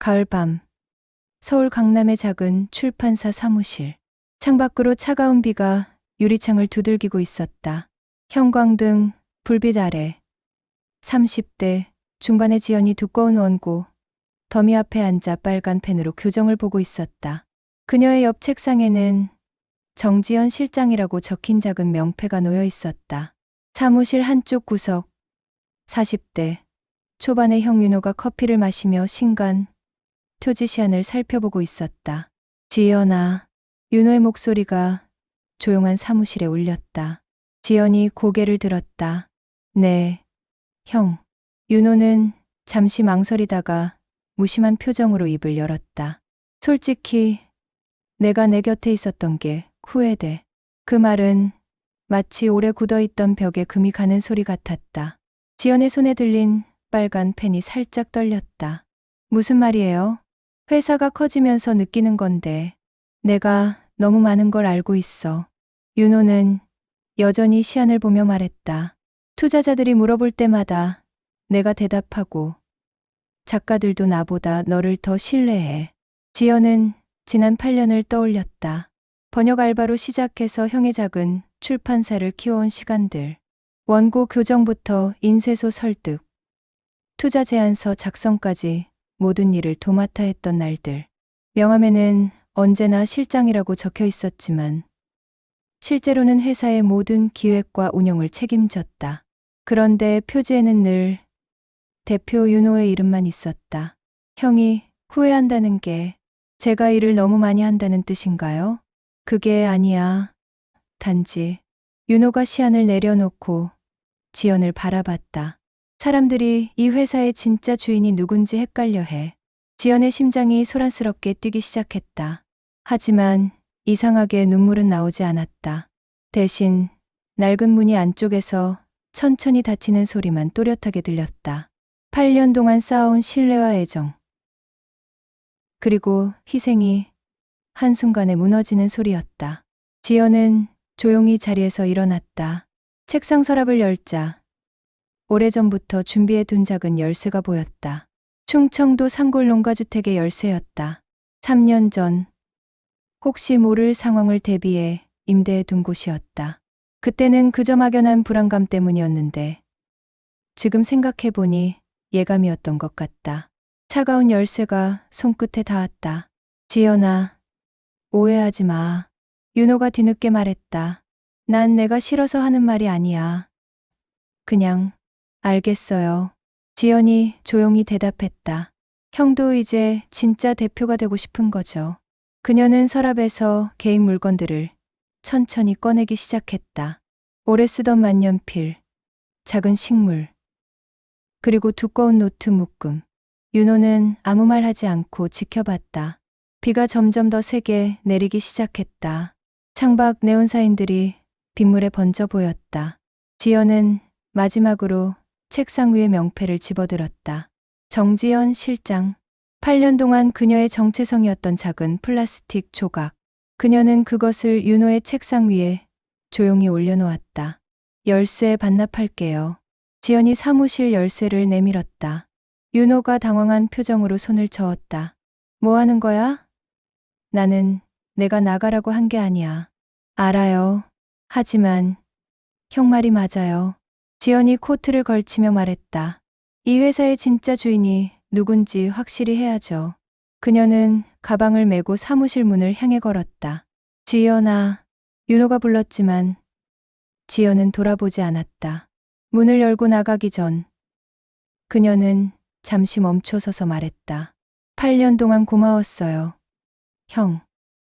가을밤, 서울 강남의 작은 출판사 사무실. 창밖으로 차가운 비가 유리창을 두들기고 있었다. 형광등, 불빛 아래 30대 중반의 지연이 두꺼운 원고, 더미 앞에 앉아 빨간 펜으로 교정을 보고 있었다. 그녀의 옆 책상에는 정지연 실장이라고 적힌 작은 명패가 놓여 있었다. 사무실 한쪽 구석, 40대 초반의 형 윤호가 커피를 마시며 신간 표지 시안을 살펴보고 있었다. 지연아, 윤호의 목소리가 조용한 사무실에 울렸다. 지연이 고개를 들었다. 네, 형. 윤호는 잠시 망설이다가 무심한 표정으로 입을 열었다. 솔직히 내가 내 곁에 있었던 게 후회돼. 그 말은 마치 오래 굳어있던 벽에 금이 가는 소리 같았다. 지연의 손에 들린 빨간 펜이 살짝 떨렸다. 무슨 말이에요? 회사가 커지면서 느끼는 건데 내가 너무 많은 걸 알고 있어. 윤호는 여전히 시안을 보며 말했다. 투자자들이 물어볼 때마다 내가 대답하고 작가들도 나보다 너를 더 신뢰해. 지연은 지난 8년을 떠올렸다. 번역 알바로 시작해서 형의 작은 출판사를 키워온 시간들. 원고 교정부터 인쇄소 설득, 투자 제안서 작성까지 모든 일을 도맡아 했던 날들. 명함에는 언제나 실장이라고 적혀 있었지만 실제로는 회사의 모든 기획과 운영을 책임졌다. 그런데 표지에는 늘 대표 윤호의 이름만 있었다. 형이 후회한다는 게 제가 일을 너무 많이 한다는 뜻인가요? 그게 아니야. 단지 윤호가 시안을 내려놓고 지연을 바라봤다. 사람들이 이 회사의 진짜 주인이 누군지 헷갈려 해. 지연의 심장이 소란스럽게 뛰기 시작했다. 하지만 이상하게 눈물은 나오지 않았다. 대신 낡은 문이 안쪽에서 천천히 닫히는 소리만 또렷하게 들렸다. 8년 동안 쌓아온 신뢰와 애정, 그리고 희생이 한순간에 무너지는 소리였다. 지연은 조용히 자리에서 일어났다. 책상 서랍을 열자 오래전부터 준비해 둔 작은 열쇠가 보였다. 충청도 산골 농가주택의 열쇠였다. 3년 전 혹시 모를 상황을 대비해 임대해 둔 곳이었다. 그때는 그저 막연한 불안감 때문이었는데 지금 생각해보니 예감이었던 것 같다. 차가운 열쇠가 손끝에 닿았다. 지연아, 오해하지 마. 윤호가 뒤늦게 말했다. 난 내가 싫어서 하는 말이 아니야. 그냥 알겠어요. 지연이 조용히 대답했다. 형도 이제 진짜 대표가 되고 싶은 거죠. 그녀는 서랍에서 개인 물건들을 천천히 꺼내기 시작했다. 오래 쓰던 만년필, 작은 식물, 그리고 두꺼운 노트 묶음. 윤호는 아무 말 하지 않고 지켜봤다. 비가 점점 더 세게 내리기 시작했다. 창밖 네온사인들이 빗물에 번져 보였다. 지연은 마지막으로 책상 위에 명패를 집어들었다. 정지연 실장. 8년 동안 그녀의 정체성이었던 작은 플라스틱 조각. 그녀는 그것을 윤호의 책상 위에 조용히 올려놓았다. 열쇠 반납할게요. 지연이 사무실 열쇠를 내밀었다. 윤호가 당황한 표정으로 손을 저었다. 뭐 하는 거야? 나는 내가 나가라고 한 게 아니야. 알아요. 하지만 형 말이 맞아요. 지연이 코트를 걸치며 말했다. 이 회사의 진짜 주인이 누군지 확실히 해야죠. 그녀는 가방을 메고 사무실 문을 향해 걸었다. 지연아, 윤호가 불렀지만 지연은 돌아보지 않았다. 문을 열고 나가기 전 그녀는 잠시 멈춰서서 말했다. 8년 동안 고마웠어요. 형.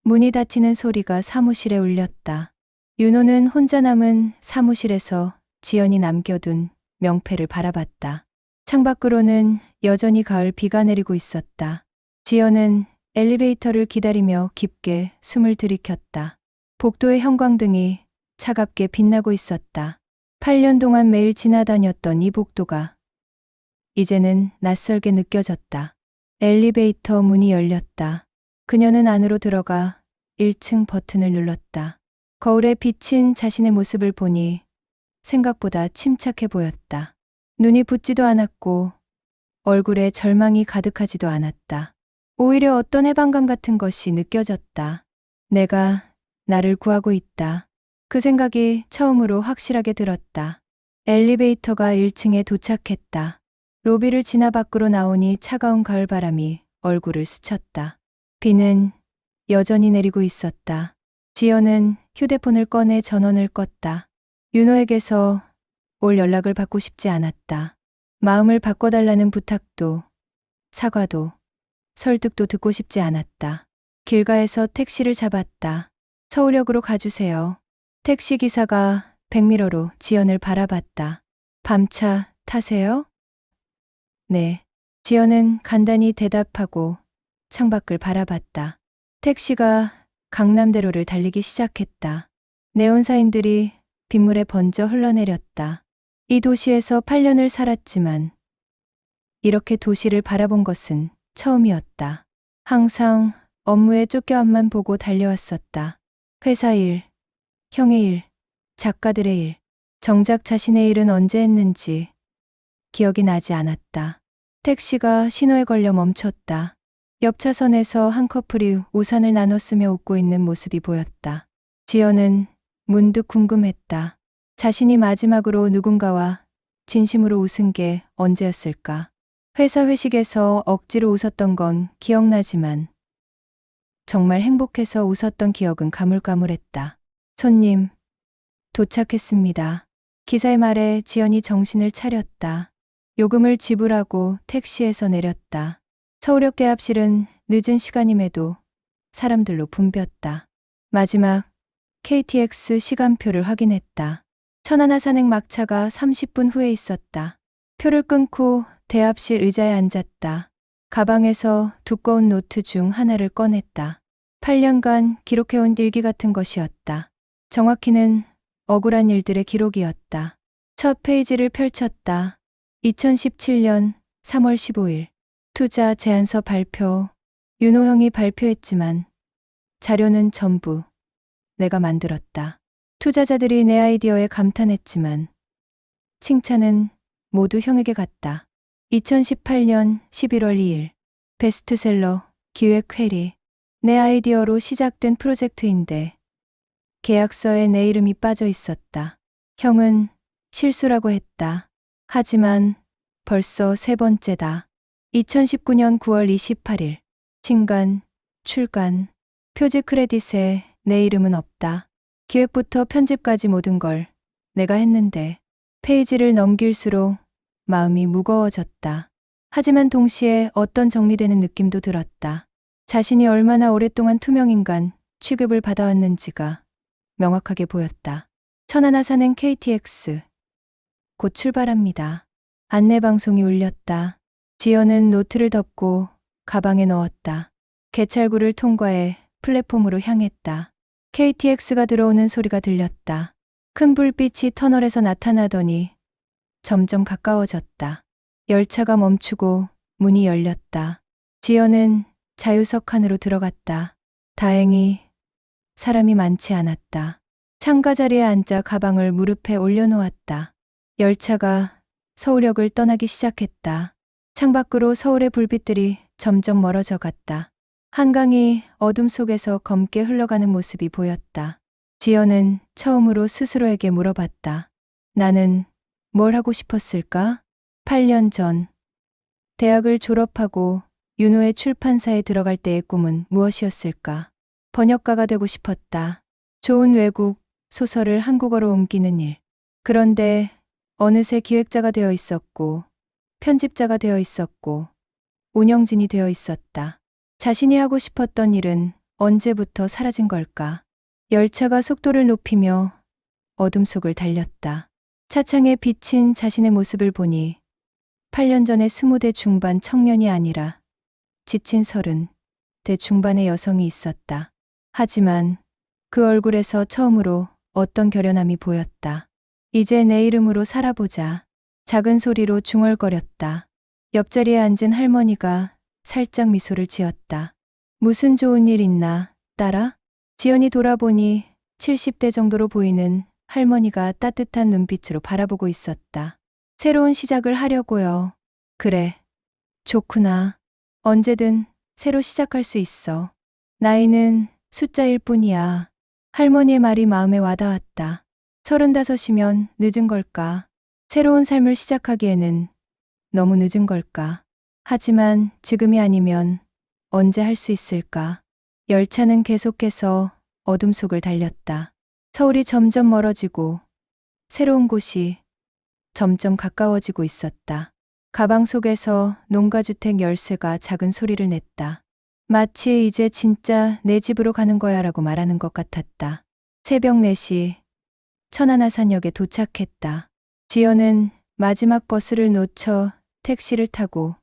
문이 닫히는 소리가 사무실에 울렸다. 윤호는 혼자 남은 사무실에서 지연이 남겨둔 명패를 바라봤다. 창밖으로는 여전히 가을 비가 내리고 있었다. 지연은 엘리베이터를 기다리며 깊게 숨을 들이켰다. 복도의 형광등이 차갑게 빛나고 있었다. 8년 동안 매일 지나다녔던 이 복도가 이제는 낯설게 느껴졌다. 엘리베이터 문이 열렸다. 그녀는 안으로 들어가 1층 버튼을 눌렀다. 거울에 비친 자신의 모습을 보니 생각보다 침착해 보였다. 눈이 붓지도 않았고 얼굴에 절망이 가득하지도 않았다. 오히려 어떤 해방감 같은 것이 느껴졌다. 내가 나를 구하고 있다. 그 생각이 처음으로 확실하게 들었다. 엘리베이터가 1층에 도착했다. 로비를 지나 밖으로 나오니 차가운 가을바람이 얼굴을 스쳤다. 비는 여전히 내리고 있었다. 지연은 휴대폰을 꺼내 전원을 껐다. 윤호에게서 올 연락을 받고 싶지 않았다. 마음을 바꿔달라는 부탁도, 사과도, 설득도 듣고 싶지 않았다. 길가에서 택시를 잡았다. 서울역으로 가주세요. 택시 기사가 백미러로 지연을 바라봤다. 밤차 타세요? 네. 지연은 간단히 대답하고 창밖을 바라봤다. 택시가 강남대로를 달리기 시작했다. 네온사인들이 빗물에 번져 흘러내렸다. 이 도시에서 8년을 살았지만 이렇게 도시를 바라본 것은 처음이었다. 항상 업무에 쫓겨 앞만 보고 달려왔었다. 회사 일, 형의 일, 작가들의 일, 정작 자신의 일은 언제 했는지 기억이 나지 않았다. 택시가 신호에 걸려 멈췄다. 옆 차선에서 한 커플이 우산을 나눠 쓰며 웃고 있는 모습이 보였다. 지연은 문득 궁금했다. 자신이 마지막으로 누군가와 진심으로 웃은 게 언제였을까? 회사 회식에서 억지로 웃었던 건 기억나지만 정말 행복해서 웃었던 기억은 가물가물했다. 손님, 도착했습니다. 기사의 말에 지연이 정신을 차렸다. 요금을 지불하고 택시에서 내렸다. 서울역 대합실은 늦은 시간임에도 사람들로 붐볐다. 마지막 KTX 시간표를 확인했다. 천안화 산행 막차가 30분 후에 있었다. 표를 끊고 대합실 의자에 앉았다. 가방에서 두꺼운 노트 중 하나를 꺼냈다. 8년간 기록해온 일기 같은 것이었다. 정확히는 억울한 일들의 기록이었다. 첫 페이지를 펼쳤다. 2017년 3월 15일 투자 제안서 발표. 윤호 형이 발표했지만 자료는 전부 내가 만들었다. 투자자들이 내 아이디어에 감탄했지만 칭찬은 모두 형에게 갔다. 2018년 11월 2일 베스트셀러 기획 퀘리. 내 아이디어로 시작된 프로젝트인데 계약서에 내 이름이 빠져 있었다. 형은 실수라고 했다. 하지만 벌써 세 번째다. 2019년 9월 28일 신간, 출간, 표지 크레딧에 내 이름은 없다. 기획부터 편집까지 모든 걸 내가 했는데 페이지를 넘길수록 마음이 무거워졌다. 하지만 동시에 어떤 정리되는 느낌도 들었다. 자신이 얼마나 오랫동안 투명인간 취급을 받아왔는지가 명확하게 보였다. 천안화 산행 KTX 곧 출발합니다. 안내방송이 울렸다. 지연은 노트를 덮고 가방에 넣었다. 개찰구를 통과해 플랫폼으로 향했다. KTX가 들어오는 소리가 들렸다. 큰 불빛이 터널에서 나타나더니 점점 가까워졌다. 열차가 멈추고 문이 열렸다. 지연은 자유석 안으로 들어갔다. 다행히 사람이 많지 않았다. 창가 자리에 앉아 가방을 무릎에 올려놓았다. 열차가 서울역을 떠나기 시작했다. 창밖으로 서울의 불빛들이 점점 멀어져 갔다. 한강이 어둠 속에서 검게 흘러가는 모습이 보였다. 지연은 처음으로 스스로에게 물어봤다. 나는 뭘 하고 싶었을까? 8년 전 대학을 졸업하고 윤호의 출판사에 들어갈 때의 꿈은 무엇이었을까? 번역가가 되고 싶었다. 좋은 외국 소설을 한국어로 옮기는 일. 그런데 어느새 기획자가 되어 있었고 편집자가 되어 있었고 운영진이 되어 있었다. 자신이 하고 싶었던 일은 언제부터 사라진 걸까? 열차가 속도를 높이며 어둠 속을 달렸다. 차창에 비친 자신의 모습을 보니 8년 전의 20대 중반 청년이 아니라 지친 30대 중반의 여성이 있었다. 하지만 그 얼굴에서 처음으로 어떤 결연함이 보였다. 이제 내 이름으로 살아보자. 작은 소리로 중얼거렸다. 옆자리에 앉은 할머니가 살짝 미소를 지었다. 무슨 좋은 일 있나, 딸아? 지연이 돌아보니 70대 정도로 보이는 할머니가 따뜻한 눈빛으로 바라보고 있었다. 새로운 시작을 하려고요. 그래, 좋구나. 언제든 새로 시작할 수 있어. 나이는 숫자일 뿐이야. 할머니의 말이 마음에 와닿았다. 35이면 늦은 걸까? 새로운 삶을 시작하기에는 너무 늦은 걸까? 하지만 지금이 아니면 언제 할 수 있을까? 열차는 계속해서 어둠 속을 달렸다. 서울이 점점 멀어지고 새로운 곳이 점점 가까워지고 있었다. 가방 속에서 농가주택 열쇠가 작은 소리를 냈다. 마치 이제 진짜 내 집으로 가는 거야라고 말하는 것 같았다. 새벽 4시 천안아산역에 도착했다. 지연은 마지막 버스를 놓쳐 택시를 타고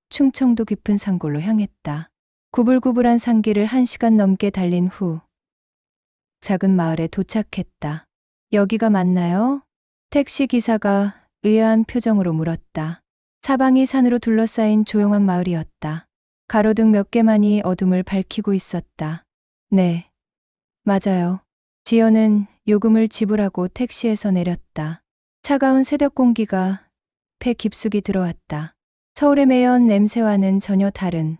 충청도 깊은 산골로 향했다. 구불구불한 산길을 1시간 넘게 달린 후 작은 마을에 도착했다. 여기가 맞나요? 택시 기사가 의아한 표정으로 물었다. 사방이 산으로 둘러싸인 조용한 마을이었다. 가로등 몇 개만이 어둠을 밝히고 있었다. 네, 맞아요. 지연은 요금을 지불하고 택시에서 내렸다. 차가운 새벽 공기가 폐 깊숙이 들어왔다. 서울의 매연 냄새와는 전혀 다른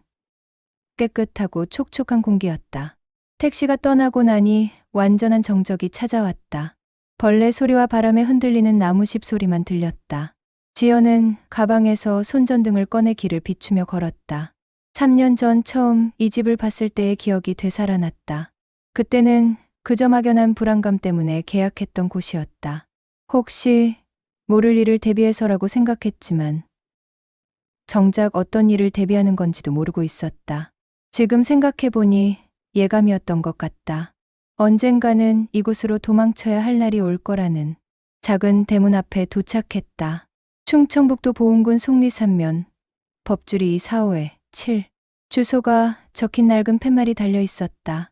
깨끗하고 촉촉한 공기였다. 택시가 떠나고 나니 완전한 정적이 찾아왔다. 벌레 소리와 바람에 흔들리는 나무십 소리만 들렸다. 지연은 가방에서 손전등을 꺼내 길을 비추며 걸었다. 3년 전 처음 이 집을 봤을 때의 기억이 되살아났다. 그때는 그저 막연한 불안감 때문에 계약했던 곳이었다. 혹시 모를 일을 대비해서라고 생각했지만 정작 어떤 일을 대비하는 건지도 모르고 있었다. 지금 생각해보니 예감이었던 것 같다. 언젠가는 이곳으로 도망쳐야 할 날이 올 거라는. 작은 대문 앞에 도착했다. 충청북도 보은군 속리산면 법주리 4호에 7 주소가 적힌 낡은 팻말이 달려 있었다.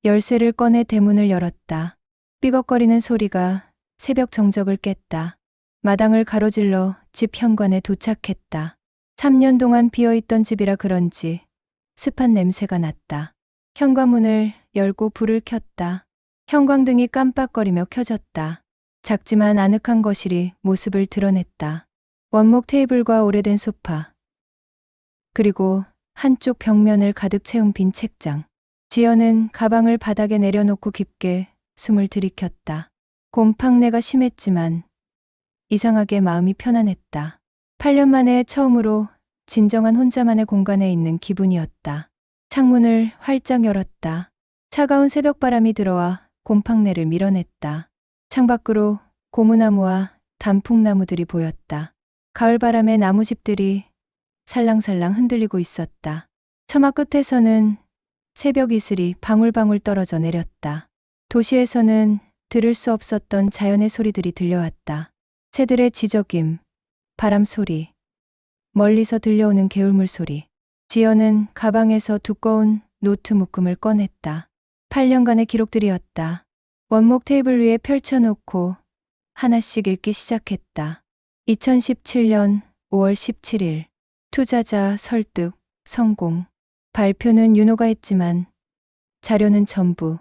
열쇠를 꺼내 대문을 열었다. 삐걱거리는 소리가 새벽 정적을 깼다. 마당을 가로질러 집 현관에 도착했다. 3년 동안 비어있던 집이라 그런지 습한 냄새가 났다. 현관문을 열고 불을 켰다. 형광등이 깜빡거리며 켜졌다. 작지만 아늑한 거실이 모습을 드러냈다. 원목 테이블과 오래된 소파, 그리고 한쪽 벽면을 가득 채운 빈 책장. 지연은 가방을 바닥에 내려놓고 깊게 숨을 들이켰다. 곰팡내가 심했지만 이상하게 마음이 편안했다. 8년 만에 처음으로 진정한 혼자만의 공간에 있는 기분이었다. 창문을 활짝 열었다. 차가운 새벽바람이 들어와 곰팡내를 밀어냈다. 창밖으로 고무나무와 단풍나무들이 보였다. 가을바람에 나무집들이 살랑살랑 흔들리고 있었다. 처마 끝에서는 새벽 이슬이 방울방울 떨어져 내렸다. 도시에서는 들을 수 없었던 자연의 소리들이 들려왔다. 새들의 지저귐, 바람 소리, 멀리서 들려오는 개울물 소리. 지연은 가방에서 두꺼운 노트 묶음을 꺼냈다. 8년간의 기록들이었다. 원목 테이블 위에 펼쳐놓고 하나씩 읽기 시작했다. 2017년 5월 17일 투자자 설득, 성공. 발표는 윤호가 했지만 자료는 전부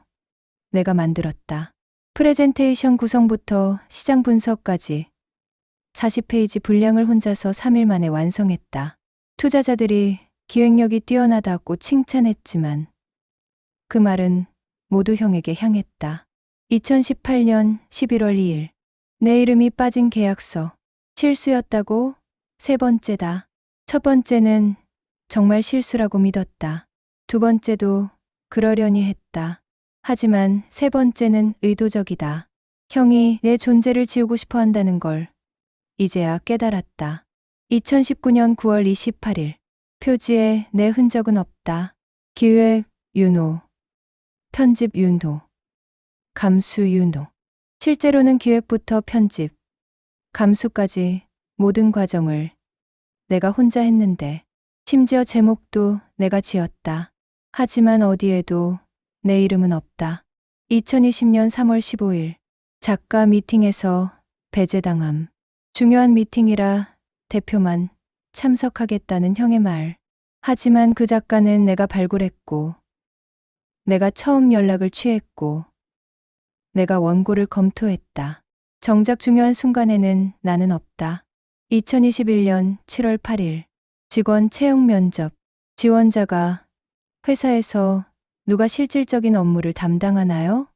내가 만들었다. 프레젠테이션 구성부터 시장 분석까지 40페이지 분량을 혼자서 3일 만에 완성했다. 투자자들이 기획력이 뛰어나다고 칭찬했지만 그 말은 모두 형에게 향했다. 2018년 11월 2일 내 이름이 빠진 계약서. 실수였다고? 세 번째다. 첫 번째는 정말 실수라고 믿었다. 두 번째도 그러려니 했다. 하지만 세 번째는 의도적이다. 형이 내 존재를 지우고 싶어 한다는 걸 이제야 깨달았다. 2019년 9월 28일 표지에 내 흔적은 없다. 기획 윤호, 편집 윤호, 감수 윤호. 실제로는 기획부터 편집, 감수까지 모든 과정을 내가 혼자 했는데 심지어 제목도 내가 지었다. 하지만 어디에도 내 이름은 없다. 2020년 3월 15일 작가 미팅에서 배제당함. 중요한 미팅이라 대표만 참석하겠다는 형의 말. 하지만 그 작가는 내가 발굴했고, 내가 처음 연락을 취했고, 내가 원고를 검토했다. 정작 중요한 순간에는 나는 없다. 2021년 7월 8일 직원 채용 면접. 지원자가 회사에서 누가 실질적인 업무를 담당하나요?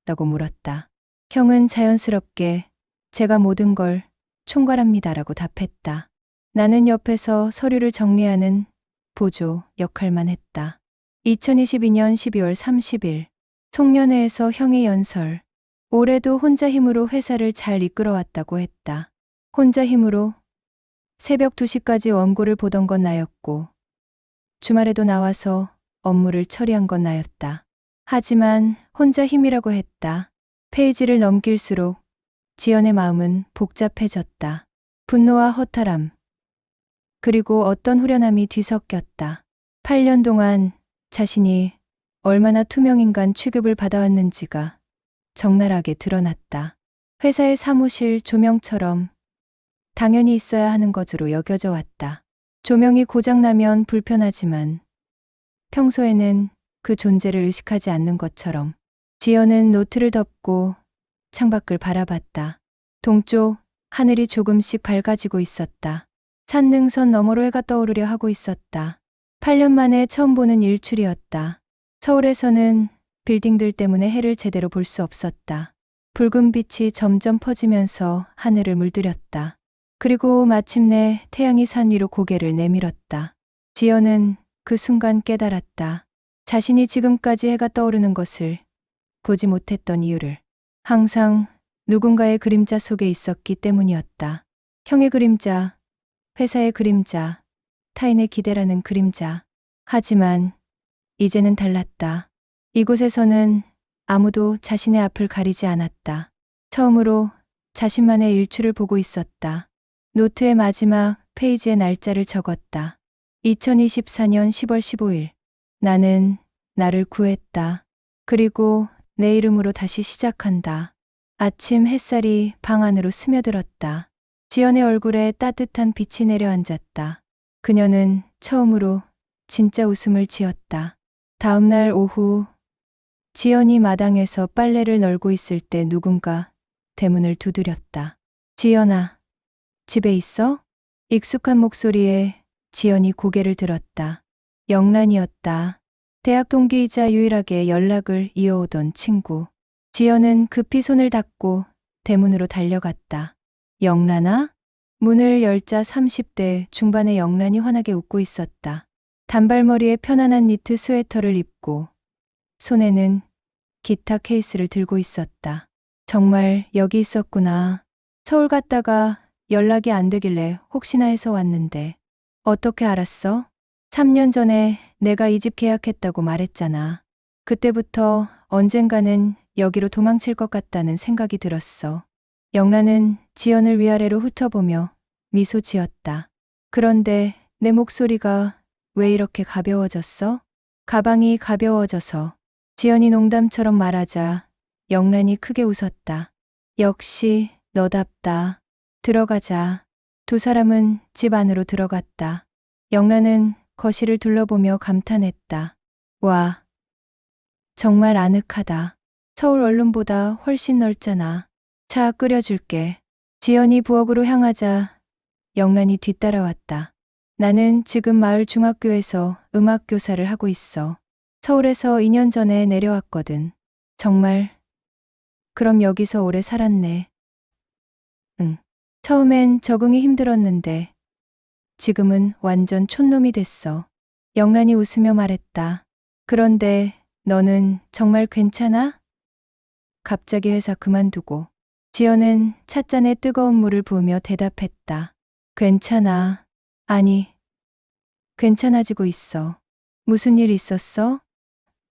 라고 물었다. 형은 자연스럽게 제가 모든 걸 총괄합니다라고 답했다. 나는 옆에서 서류를 정리하는 보조 역할만 했다. 2022년 12월 30일 송년회에서 형의 연설. 올해도 혼자 힘으로 회사를 잘 이끌어왔다고 했다. 혼자 힘으로 새벽 2시까지 원고를 보던 건 나였고 주말에도 나와서 업무를 처리한 건 나였다. 하지만 혼자 힘이라고 했다. 페이지를 넘길수록 지연의 마음은 복잡해졌다. 분노와 허탈함, 그리고 어떤 후련함이 뒤섞였다. 8년 동안 자신이 얼마나 투명인간 취급을 받아왔는지가 적나라하게 드러났다. 회사의 사무실 조명처럼 당연히 있어야 하는 것으로 여겨져 왔다. 조명이 고장나면 불편하지만 평소에는 그 존재를 의식하지 않는 것처럼. 지연은 노트를 덮고 창밖을 바라봤다. 동쪽 하늘이 조금씩 밝아지고 있었다. 산능선 너머로 해가 떠오르려 하고 있었다. 8년 만에 처음 보는 일출이었다. 서울에서는 빌딩들 때문에 해를 제대로 볼 수 없었다. 붉은 빛이 점점 퍼지면서 하늘을 물들였다. 그리고 마침내 태양이 산 위로 고개를 내밀었다. 지연은 그 순간 깨달았다. 자신이 지금까지 해가 떠오르는 것을 보지 못했던 이유를 항상 누군가의 그림자 속에 있었기 때문이었다. 형의 그림자, 회사의 그림자, 타인의 기대라는 그림자. 하지만 이제는 달랐다. 이곳에서는 아무도 자신의 앞을 가리지 않았다. 처음으로 자신만의 일출을 보고 있었다. 노트의 마지막 페이지에 날짜를 적었다. 2024년 10월 15일. 나는 나를 구했다. 그리고 내 이름으로 다시 시작한다. 아침 햇살이 방 안으로 스며들었다. 지연의 얼굴에 따뜻한 빛이 내려앉았다. 그녀는 처음으로 진짜 웃음을 지었다. 다음 날 오후 지연이 마당에서 빨래를 널고 있을 때 누군가 대문을 두드렸다. 지연아, 집에 있어? 익숙한 목소리에 지연이 고개를 들었다. 영란이었다. 대학 동기이자 유일하게 연락을 이어오던 친구. 지연은 급히 손을 닫고 대문으로 달려갔다. 영란아? 문을 열자 30대 중반의 영란이 환하게 웃고 있었다. 단발머리에 편안한 니트 스웨터를 입고 손에는 기타 케이스를 들고 있었다. 정말 여기 있었구나. 서울 갔다가 연락이 안 되길래 혹시나 해서 왔는데. 어떻게 알았어? 3년 전에 내가 이 집 계약했다고 말했잖아. 그때부터 언젠가는 여기로 도망칠 것 같다는 생각이 들었어. 영란은 지연을 위아래로 훑어보며 미소 지었다. 그런데 내 목소리가 왜 이렇게 가벼워졌어? 가방이 가벼워져서. 지연이 농담처럼 말하자 영란이 크게 웃었다. 역시 너답다. 들어가자. 두 사람은 집 안으로 들어갔다. 영란은 거실을 둘러보며 감탄했다. 와, 정말 아늑하다. 서울 원룸보다 훨씬 넓잖아. 차 끓여줄게. 지연이 부엌으로 향하자 영란이 뒤따라왔다. 나는 지금 마을 중학교에서 음악 교사를 하고 있어. 서울에서 2년 전에 내려왔거든. 정말? 그럼 여기서 오래 살았네. 응. 처음엔 적응이 힘들었는데 지금은 완전 촌놈이 됐어. 영란이 웃으며 말했다. 그런데 너는 정말 괜찮아? 갑자기 회사 그만두고. 지연은 찻잔에 뜨거운 물을 부으며 대답했다. 괜찮아. 아니, 괜찮아지고 있어. 무슨 일 있었어?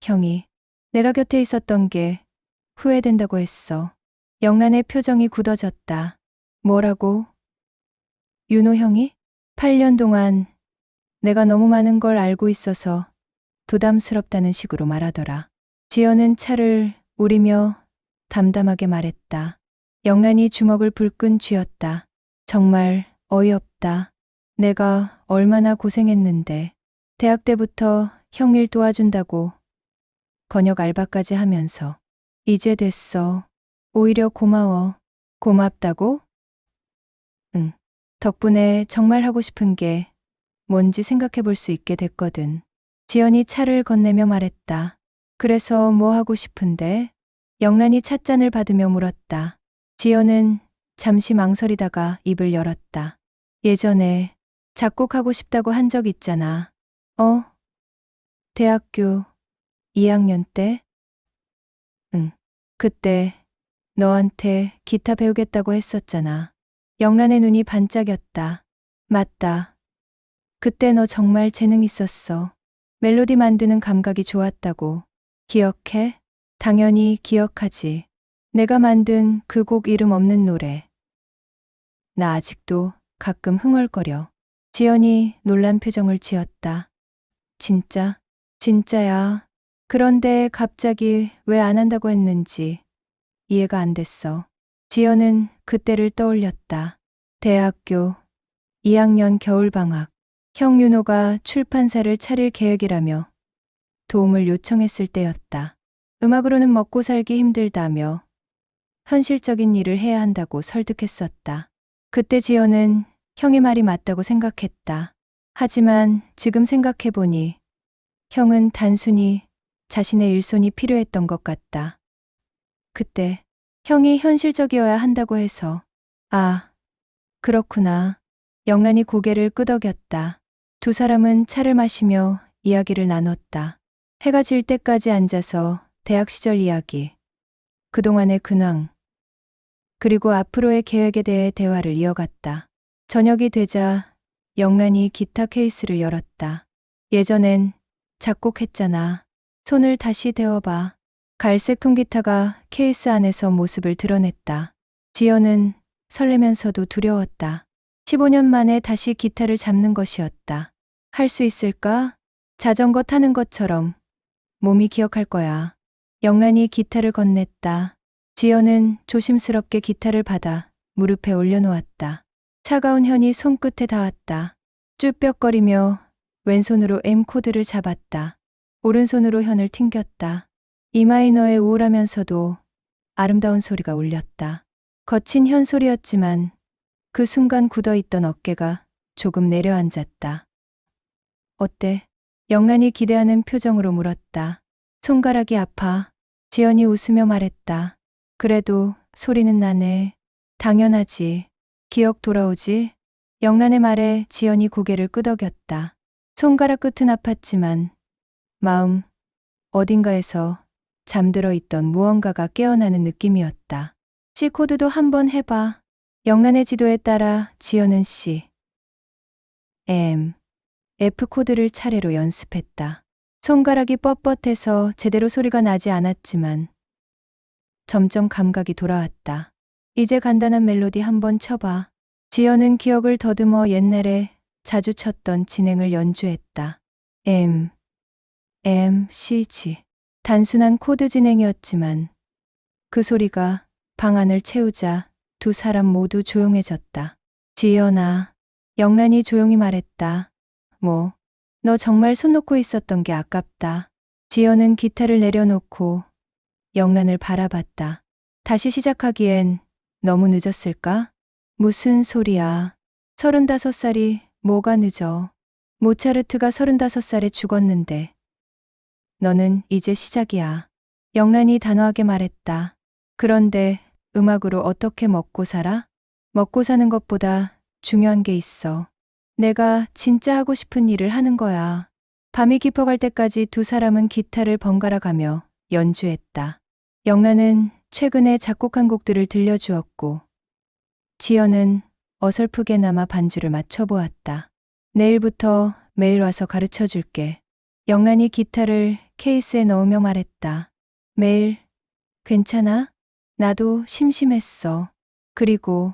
형이 내가 곁에 있었던 게 후회된다고 했어. 영란의 표정이 굳어졌다. 뭐라고? 윤호 형이? 8년 동안 내가 너무 많은 걸 알고 있어서 부담스럽다는 식으로 말하더라. 지연은 차를 우리며 담담하게 말했다. 영란이 주먹을 불끈 쥐었다. 정말 어이없다. 내가 얼마나 고생했는데. 대학 때부터 형 일 도와준다고 번역 알바까지 하면서. 이제 됐어. 오히려 고마워. 고맙다고? 응. 덕분에 정말 하고 싶은 게 뭔지 생각해 볼 수 있게 됐거든. 지연이 차를 건네며 말했다. 그래서 뭐 하고 싶은데? 영란이 찻잔을 받으며 물었다. 지연은 잠시 망설이다가 입을 열었다. 예전에 작곡하고 싶다고 한 적 있잖아. 대학교 2학년 때? 응. 그때 너한테 기타 배우겠다고 했었잖아. 영란의 눈이 반짝였다. 맞다. 그때 너 정말 재능 있었어. 멜로디 만드는 감각이 좋았다고. 기억해? 당연히 기억하지. 내가 만든 그 곡 이름 없는 노래. 나 아직도 가끔 흥얼거려. 지연이 놀란 표정을 지었다. 진짜? 진짜야. 그런데 갑자기 왜 안 한다고 했는지 이해가 안 됐어. 지연은 그때를 떠올렸다. 대학교 2학년 겨울방학. 형 윤호가 출판사를 차릴 계획이라며 도움을 요청했을 때였다. 음악으로는 먹고 살기 힘들다며 현실적인 일을 해야 한다고 설득했었다. 그때 지연은 형의 말이 맞다고 생각했다. 하지만 지금 생각해보니 형은 단순히 자신의 일손이 필요했던 것 같다. 그때 형이 현실적이어야 한다고 해서. 아, 그렇구나. 영란이 고개를 끄덕였다. 두 사람은 차를 마시며 이야기를 나눴다. 해가 질 때까지 앉아서 대학 시절 이야기, 그동안의 근황, 그리고 앞으로의 계획에 대해 대화를 이어갔다. 저녁이 되자 영란이 기타 케이스를 열었다. 예전엔 작곡했잖아. 손을 다시 대어봐. 갈색 통기타가 케이스 안에서 모습을 드러냈다. 지연은 설레면서도 두려웠다. 15년 만에 다시 기타를 잡는 것이었다. 할 수 있을까? 자전거 타는 것처럼 몸이 기억할 거야. 영란이 기타를 건넸다. 지연은 조심스럽게 기타를 받아 무릎에 올려놓았다. 차가운 현이 손끝에 닿았다. 쭈뼛거리며 왼손으로 M 코드를 잡았다. 오른손으로 현을 튕겼다. E 마이너의 우울하면서도 아름다운 소리가 울렸다. 거친 현 소리였지만 그 순간 굳어있던 어깨가 조금 내려앉았다. 어때? 영란이 기대하는 표정으로 물었다. 손가락이 아파. 지연이 웃으며 말했다. 그래도 소리는 나네. 당연하지. 기억 돌아오지? 영란의 말에 지연이 고개를 끄덕였다. 손가락 끝은 아팠지만 마음 어딘가에서 잠들어 있던 무언가가 깨어나는 느낌이었다. C 코드도 한번 해봐. 영란의 지도에 따라 지연은 C, M, F 코드를 차례로 연습했다. 손가락이 뻣뻣해서 제대로 소리가 나지 않았지만 점점 감각이 돌아왔다. 이제 간단한 멜로디 한번 쳐봐. 지연은 기억을 더듬어 옛날에 자주 쳤던 진행을 연주했다. M, C, G. 단순한 코드 진행이었지만 그 소리가 방 안을 채우자 두 사람 모두 조용해졌다. 지연아, 영란이 조용히 말했다. 너 정말 손 놓고 있었던 게 아깝다. 지연은 기타를 내려놓고 영란을 바라봤다. 다시 시작하기엔 너무 늦었을까? 무슨 소리야. 35살이 뭐가 늦어. 모차르트가 35살에 죽었는데 너는 이제 시작이야. 영란이 단호하게 말했다. 그런데 음악으로 어떻게 먹고 살아? 먹고 사는 것보다 중요한 게 있어. 내가 진짜 하고 싶은 일을 하는 거야. 밤이 깊어갈 때까지 두 사람은 기타를 번갈아 가며 연주했다. 영란은 최근에 작곡한 곡들을 들려주었고 지연은 어설프게나마 반주를 맞춰보았다. 내일부터 매일 와서 가르쳐 줄게. 영란이 기타를 케이스에 넣으며 말했다. 매일 괜찮아? 나도 심심했어. 그리고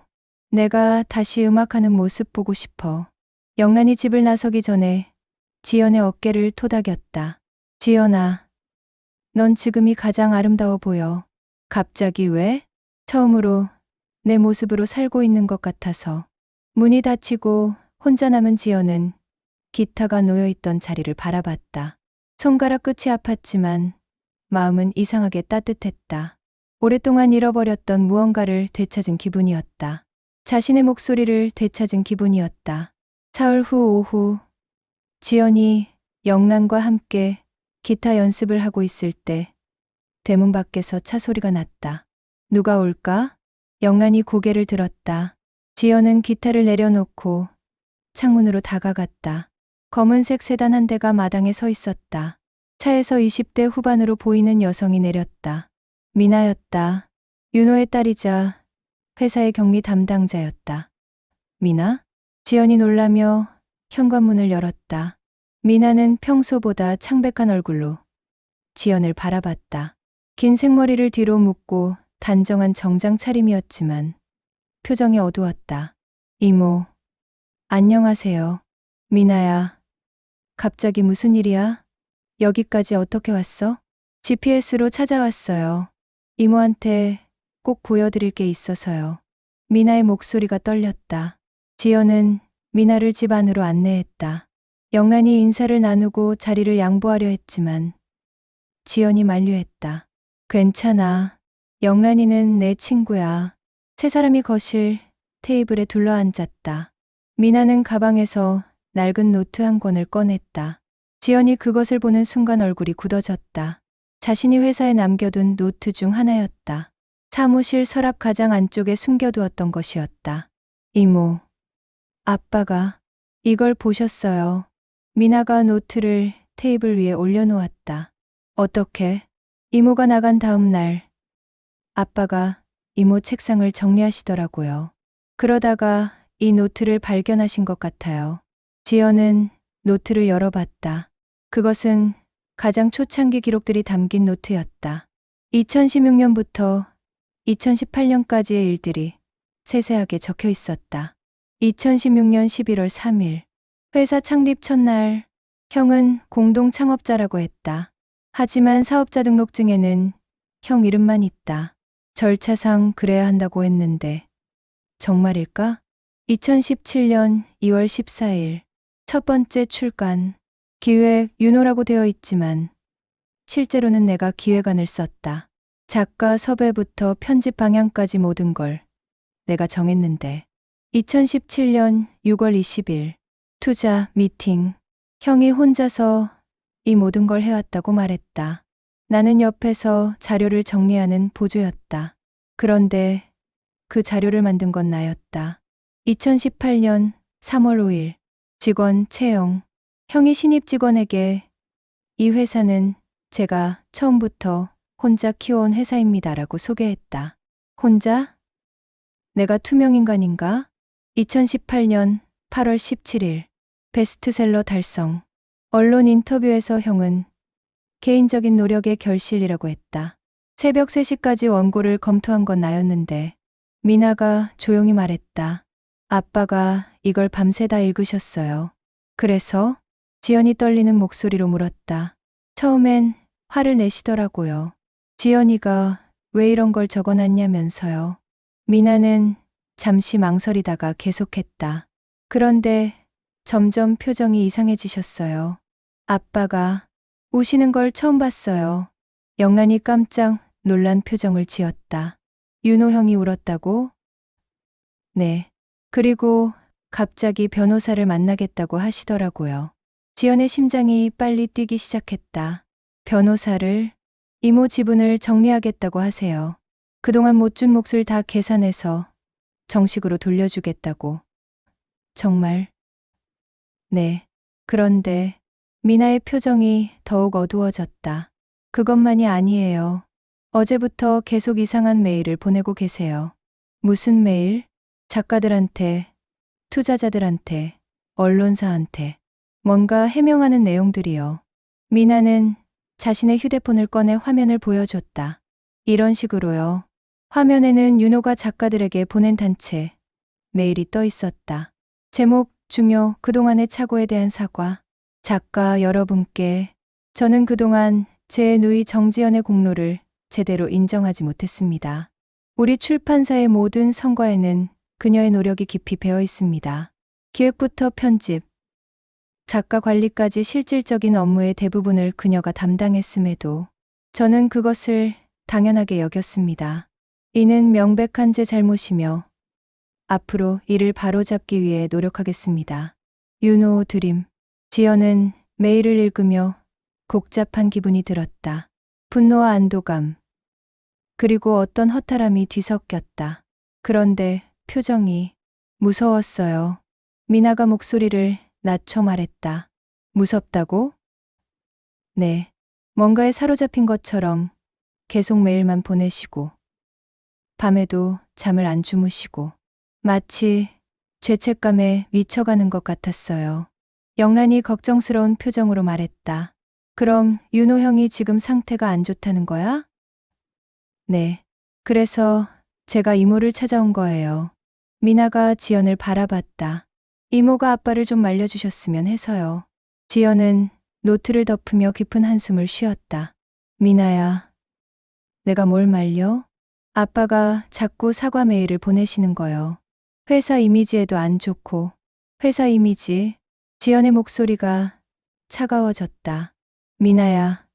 내가 다시 음악하는 모습 보고 싶어. 영란이 집을 나서기 전에 지연의 어깨를 토닥였다. 지연아, 넌 지금이 가장 아름다워 보여. 갑자기 왜? 처음으로 내 모습으로 살고 있는 것 같아서. 문이 닫히고 혼자 남은 지연은 기타가 놓여있던 자리를 바라봤다. 손가락 끝이 아팠지만 마음은 이상하게 따뜻했다. 오랫동안 잃어버렸던 무언가를 되찾은 기분이었다. 자신의 목소리를 되찾은 기분이었다. 사흘 후 오후, 지연이 영란과 함께 기타 연습을 하고 있을 때 대문 밖에서 차 소리가 났다. 누가 올까? 영란이 고개를 들었다. 지연은 기타를 내려놓고 창문으로 다가갔다. 검은색 세단 한 대가 마당에 서 있었다. 차에서 20대 후반으로 보이는 여성이 내렸다. 미나였다. 윤호의 딸이자 회사의 격리 담당자였다. 미나? 지연이 놀라며 현관문을 열었다. 미나는 평소보다 창백한 얼굴로 지연을 바라봤다. 긴 생머리를 뒤로 묶고 단정한 정장 차림이었지만 표정이 어두웠다. 이모, 안녕하세요. 미나야, 갑자기 무슨 일이야? 여기까지 어떻게 왔어? GPS로 찾아왔어요. 이모한테 꼭 보여드릴 게 있어서요. 미나의 목소리가 떨렸다. 지연은 미나를 집 안으로 안내했다. 영란이 인사를 나누고 자리를 양보하려 했지만 지연이 만류했다. 괜찮아. 영란이는 내 친구야. 세 사람이 거실 테이블에 둘러앉았다. 미나는 가방에서 낡은 노트 한 권을 꺼냈다. 지연이 그것을 보는 순간 얼굴이 굳어졌다. 자신이 회사에 남겨둔 노트 중 하나였다. 사무실 서랍 가장 안쪽에 숨겨두었던 것이었다. 이모, 아빠가 이걸 보셨어요. 미나가 노트를 테이블 위에 올려놓았다. 어떻게? 이모가 나간 다음 날 아빠가 이모 책상을 정리하시더라고요. 그러다가 이 노트를 발견하신 것 같아요. 지연은 노트를 열어봤다. 그것은 가장 초창기 기록들이 담긴 노트였다. 2016년부터 2018년까지의 일들이 세세하게 적혀 있었다. 2016년 11월 3일, 회사 창립 첫날, 형은 공동 창업자라고 했다. 하지만 사업자 등록증에는 형 이름만 있다. 절차상 그래야 한다고 했는데 정말일까? 2017년 2월 14일 첫 번째 출간, 기획 윤호라고 되어 있지만 실제로는 내가 기획안을 썼다. 작가 섭외부터 편집 방향까지 모든 걸 내가 정했는데 2017년 6월 20일 투자 미팅, 형이 혼자서 이 모든 걸 해왔다고 말했다. 나는 옆에서 자료를 정리하는 보조였다. 그런데 그 자료를 만든 건 나였다. 2018년 3월 5일 직원 채용. 형이 신입 직원에게 이 회사는 제가 처음부터 혼자 키워온 회사입니다라고 소개했다. 혼자? 내가 투명인간인가? 2018년 8월 17일 베스트셀러 달성. 언론 인터뷰에서 형은 개인적인 노력의 결실이라고 했다. 새벽 3시까지 원고를 검토한 건 나였는데 미나가 조용히 말했다. 아빠가 이걸 밤새다 읽으셨어요. 그래서? 지연이 떨리는 목소리로 물었다. 처음엔 화를 내시더라고요. 지연이가 왜 이런 걸 적어놨냐면서요. 미나는 잠시 망설이다가 계속했다. 그런데 점점 표정이 이상해지셨어요. 아빠가 우시는 걸 처음 봤어요. 영란이 깜짝 놀란 표정을 지었다. 윤호 형이 울었다고? 네. 그리고 갑자기 변호사를 만나겠다고 하시더라고요. 지연의 심장이 빨리 뛰기 시작했다. 변호사를? 이모 지분을 정리하겠다고 하세요. 그동안 못 준 몫을 다 계산해서 정식으로 돌려주겠다고. 정말? 네. 그런데 미나의 표정이 더욱 어두워졌다. 그것만이 아니에요. 어제부터 계속 이상한 메일을 보내고 계세요. 무슨 메일? 작가들한테, 투자자들한테, 언론사한테. 뭔가 해명하는 내용들이요. 미나는 자신의 휴대폰을 꺼내 화면을 보여줬다. 이런 식으로요. 화면에는 윤호가 작가들에게 보낸 단체 메일이 떠 있었다. 제목 중요 그동안의 착오에 대한 사과. 작가 여러분께 저는 그동안 제 누이 정지연의 공로를 제대로 인정하지 못했습니다. 우리 출판사의 모든 성과에는 그녀의 노력이 깊이 배어 있습니다. 기획부터 편집, 작가 관리까지 실질적인 업무의 대부분을 그녀가 담당했음에도 저는 그것을 당연하게 여겼습니다. 이는 명백한 제 잘못이며 앞으로 이를 바로잡기 위해 노력하겠습니다. 윤호 드림. 지연은 메일을 읽으며 복잡한 기분이 들었다. 분노와 안도감, 그리고 어떤 허탈함이 뒤섞였다. 그런데 표정이 무서웠어요. 미나가 목소리를 낮춰 말했다. 무섭다고? 네. 뭔가에 사로잡힌 것처럼 계속 메일만 보내시고, 밤에도 잠을 안 주무시고, 마치 죄책감에 미쳐가는 것 같았어요. 영란이 걱정스러운 표정으로 말했다. 그럼 윤호 형이 지금 상태가 안 좋다는 거야? 네. 그래서 제가 이모를 찾아온 거예요. 미나가 지연을 바라봤다. 이모가 아빠를 좀 말려주셨으면 해서요. 지연은 노트를 덮으며 깊은 한숨을 쉬었다. 미나야, 내가 뭘 말려? 아빠가 자꾸 사과 메일을 보내시는 거요. 회사 이미지에도 안 좋고, 회사 이미지, 지연의 목소리가 차가워졌다. 미나야,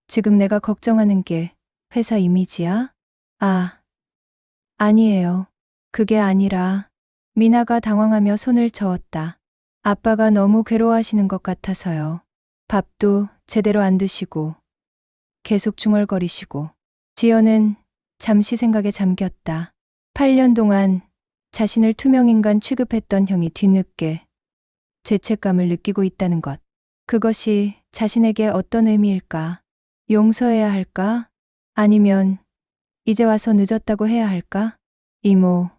지금 내가 걱정하는 게 회사 이미지야? 아, 아니에요. 그게 아니라, 미나가 당황하며 손을 저었다. 아빠가 너무 괴로워하시는 것 같아서요. 밥도 제대로 안 드시고, 계속 중얼거리시고. 지연은 잠시 생각에 잠겼다. 8년 동안 자신을 투명인간 취급했던 형이 뒤늦게 죄책감을 느끼고 있다는 것. 그것이 자신에게 어떤 의미일까? 용서해야 할까? 아니면 이제 와서 늦었다고 해야 할까? 이모,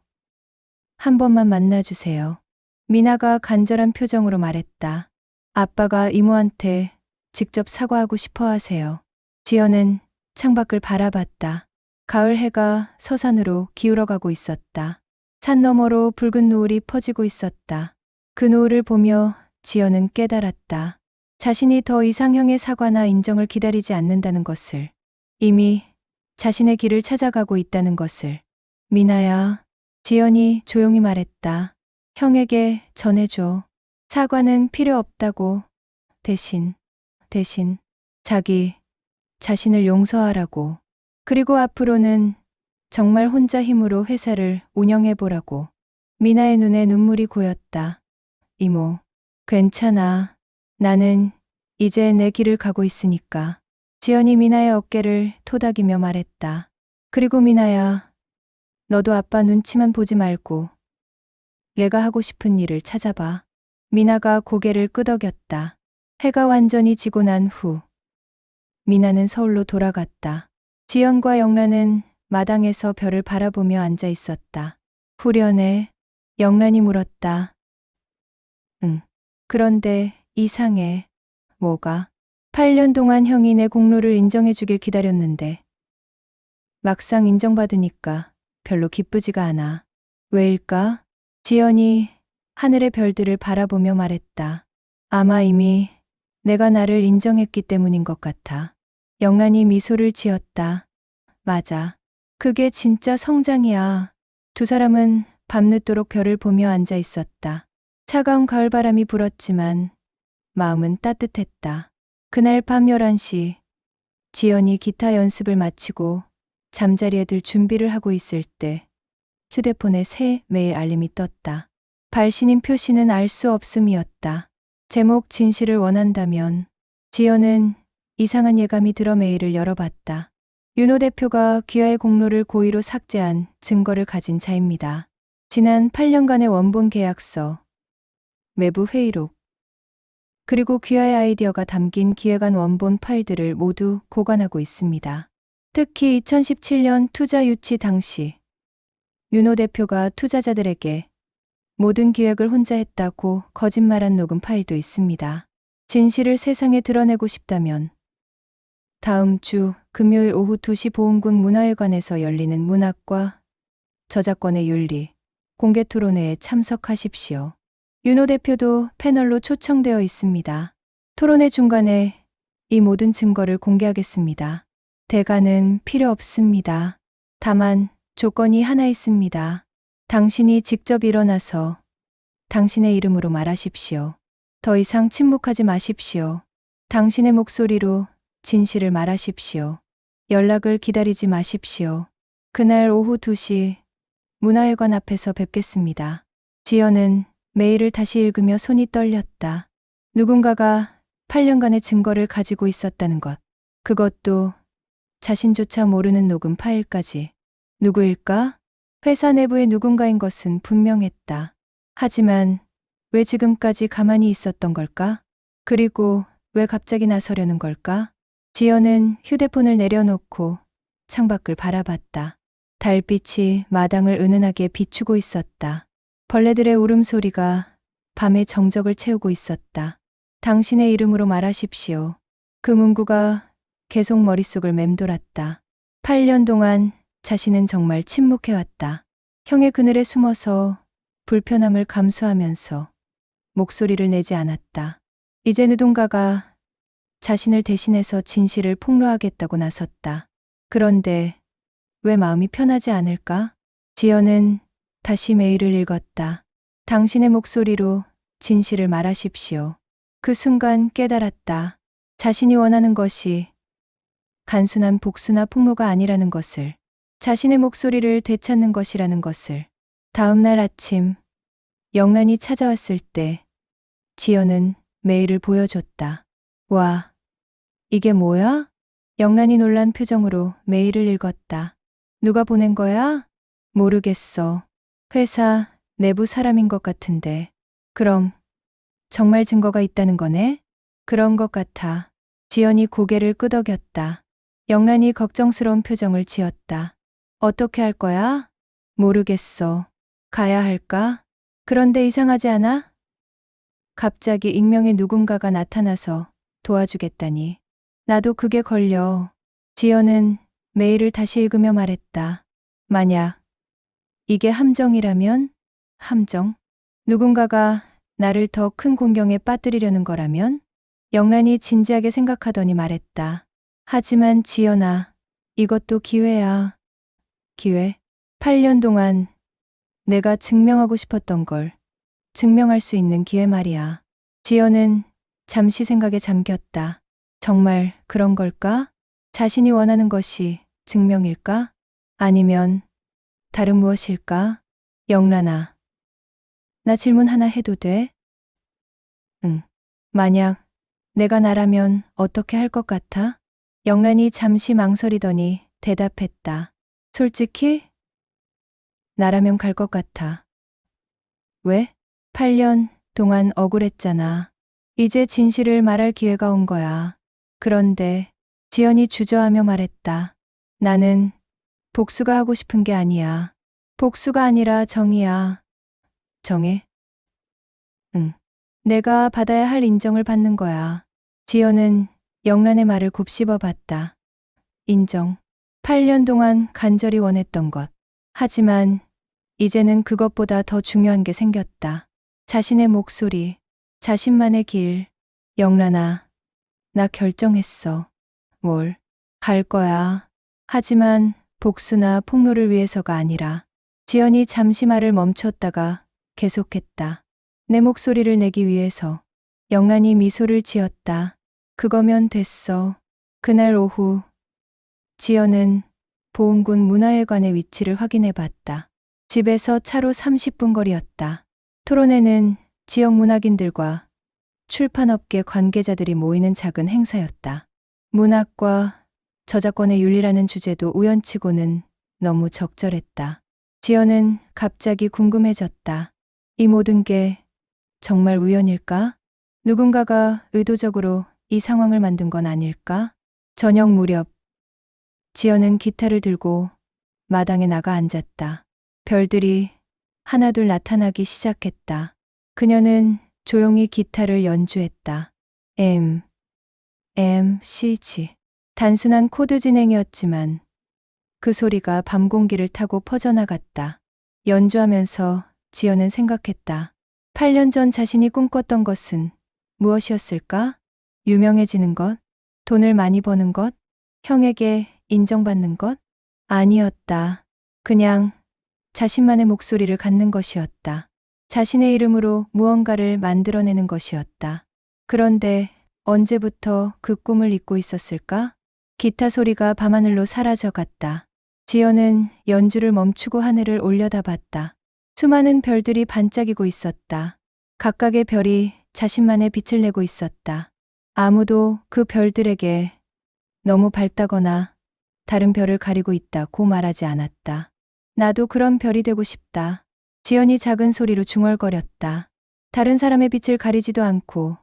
한 번만 만나주세요. 미나가 간절한 표정으로 말했다. 아빠가 이모한테 직접 사과하고 싶어 하세요. 지연은 창밖을 바라봤다. 가을 해가 서산으로 기울어가고 있었다. 산 너머로 붉은 노을이 퍼지고 있었다. 그 노을을 보며 지연은 깨달았다. 자신이 더 이상 형의 사과나 인정을 기다리지 않는다는 것을, 이미 자신의 길을 찾아가고 있다는 것을. 미나야, 지연이 조용히 말했다. 형에게 전해줘. 사과는 필요 없다고. 대신 자신을 용서하라고. 그리고 앞으로는 정말 혼자 힘으로 회사를 운영해보라고. 미나의 눈에 눈물이 고였다. 이모, 괜찮아. 나는 이제 내 길을 가고 있으니까. 지연이 미나의 어깨를 토닥이며 말했다. 그리고 미나야, 너도 아빠 눈치만 보지 말고 얘가 하고 싶은 일을 찾아봐. 미나가 고개를 끄덕였다. 해가 완전히 지고 난 후 미나는 서울로 돌아갔다. 지연과 영란은 마당에서 별을 바라보며 앉아 있었다. 후련해? 영란이 물었다. 응. 그런데 이상해. 뭐가? 8년 동안 형이 내 공로를 인정해 주길 기다렸는데 막상 인정받으니까 별로 기쁘지가 않아. 왜일까? 지연이 하늘의 별들을 바라보며 말했다. 아마 이미 내가 나를 인정했기 때문인 것 같아. 영란이 미소를 지었다. 맞아. 그게 진짜 성장이야. 두 사람은 밤늦도록 별을 보며 앉아 있었다. 차가운 가을바람이 불었지만 마음은 따뜻했다. 그날 밤 11시, 지연이 기타 연습을 마치고 잠자리에 들 준비를 하고 있을 때 휴대폰에 새 메일 알림이 떴다. 발신인 표시는 알 수 없음이었다. 제목 진실을 원한다면. 지연은 이상한 예감이 들어 메일을 열어봤다. 윤호 대표가 귀하의 공로를 고의로 삭제한 증거를 가진 자입니다. 지난 8년간의 원본 계약서, 외부 회의록, 그리고 귀하의 아이디어가 담긴 기획안 원본 파일들을 모두 보관하고 있습니다. 특히 2017년 투자 유치 당시 윤호 대표가 투자자들에게 모든 기획을 혼자 했다고 거짓말한 녹음 파일도 있습니다. 진실을 세상에 드러내고 싶다면 다음 주 금요일 오후 2시 보은군 문화회관에서 열리는 문학과 저작권의 윤리 공개 토론회에 참석하십시오. 윤호 대표도 패널로 초청되어 있습니다. 토론회 중간에 이 모든 증거를 공개하겠습니다. 대가는 필요 없습니다. 다만 조건이 하나 있습니다. 당신이 직접 일어나서 당신의 이름으로 말하십시오. 더 이상 침묵하지 마십시오. 당신의 목소리로 진실을 말하십시오. 연락을 기다리지 마십시오. 그날 오후 2시 문화회관 앞에서 뵙겠습니다. 지연은 메일을 다시 읽으며 손이 떨렸다. 누군가가 8년간의 증거를 가지고 있었다는 것. 그것도 자신조차 모르는 녹음 파일까지. 누구일까? 회사 내부의 누군가인 것은 분명했다. 하지만 왜 지금까지 가만히 있었던 걸까? 그리고 왜 갑자기 나서려는 걸까? 지연은 휴대폰을 내려놓고 창밖을 바라봤다. 달빛이 마당을 은은하게 비추고 있었다. 벌레들의 울음소리가 밤의 정적을 채우고 있었다. 당신의 이름으로 말하십시오. 그 문구가 계속 머릿속을 맴돌았다. 8년 동안 자신은 정말 침묵해왔다. 형의 그늘에 숨어서 불편함을 감수하면서 목소리를 내지 않았다. 이제 누군가가 자신을 대신해서 진실을 폭로하겠다고 나섰다. 그런데 왜 마음이 편하지 않을까? 지연은 다시 메일을 읽었다. 당신의 목소리로 진실을 말하십시오. 그 순간 깨달았다. 자신이 원하는 것이 단순한 복수나 폭로가 아니라는 것을, 자신의 목소리를 되찾는 것이라는 것을. 다음 날 아침, 영란이 찾아왔을 때 지연은 메일을 보여줬다. 와, 이게 뭐야? 영란이 놀란 표정으로 메일을 읽었다. 누가 보낸 거야? 모르겠어. 회사 내부 사람인 것 같은데. 그럼 정말 증거가 있다는 거네? 그런 것 같아. 지연이 고개를 끄덕였다. 영란이 걱정스러운 표정을 지었다. 어떻게 할 거야? 모르겠어. 가야 할까? 그런데 이상하지 않아? 갑자기 익명의 누군가가 나타나서 도와주겠다니. 나도 그게 걸려. 지연은 메일을 다시 읽으며 말했다. 만약 이게 함정이라면? 함정? 누군가가 나를 더 큰 공경에 빠뜨리려는 거라면? 영란이 진지하게 생각하더니 말했다. 하지만 지연아, 이것도 기회야. 기회? 8년 동안 내가 증명하고 싶었던 걸 증명할 수 있는 기회 말이야. 지연은 잠시 생각에 잠겼다. 정말 그런 걸까? 자신이 원하는 것이 증명일까? 아니면 다른 무엇일까? 영란아, 나 질문 하나 해도 돼? 응. 만약 내가 나라면 어떻게 할 것 같아? 영란이 잠시 망설이더니 대답했다. 솔직히? 나라면 갈 것 같아. 왜? 8년 동안 억울했잖아. 이제 진실을 말할 기회가 온 거야. 그런데 지연이 주저하며 말했다. 나는 복수가 하고 싶은 게 아니야. 복수가 아니라 정이야. 정해? 응. 내가 받아야 할 인정을 받는 거야. 지연은 영란의 말을 곱씹어 봤다. 인정. 8년 동안 간절히 원했던 것. 하지만 이제는 그것보다 더 중요한 게 생겼다. 자신의 목소리, 자신만의 길. 영란아, 나 결정했어. 뭘? 갈 거야. 하지만 복수나 폭로를 위해서가 아니라. 지연이 잠시 말을 멈췄다가 계속했다. 내 목소리를 내기 위해서. 영란이 미소를 지었다. 그거면 됐어. 그날 오후 지연은 보은군 문화회관의 위치를 확인해 봤다. 집에서 차로 30분 거리였다. 토론회는 지역 문학인들과 출판업계 관계자들이 모이는 작은 행사였다. 문학과 저작권의 윤리라는 주제도 우연치고는 너무 적절했다. 지연은 갑자기 궁금해졌다. 이 모든 게 정말 우연일까? 누군가가 의도적으로 이 상황을 만든 건 아닐까? 저녁 무렵 지연은 기타를 들고 마당에 나가 앉았다. 별들이 하나둘 나타나기 시작했다. 그녀는 조용히 기타를 연주했다. C. 단순한 코드 진행이었지만 그 소리가 밤 공기를 타고 퍼져나갔다. 연주하면서 지연은 생각했다. 8년 전 자신이 꿈꿨던 것은 무엇이었을까? 유명해지는 것? 돈을 많이 버는 것? 형에게 인정받는 것? 아니었다. 그냥 자신만의 목소리를 갖는 것이었다. 자신의 이름으로 무언가를 만들어내는 것이었다. 그런데 언제부터 그 꿈을 잊고 있었을까? 기타 소리가 밤하늘로 사라져갔다. 지연은 연주를 멈추고 하늘을 올려다봤다. 수많은 별들이 반짝이고 있었다. 각각의 별이 자신만의 빛을 내고 있었다. 아무도 그 별들에게 너무 밝다거나 다른 별을 가리고 있다고 말하지 않았다. 나도 그런 별이 되고 싶다. 지연이 작은 소리로 중얼거렸다. 다른 사람의 빛을 가리지도 않고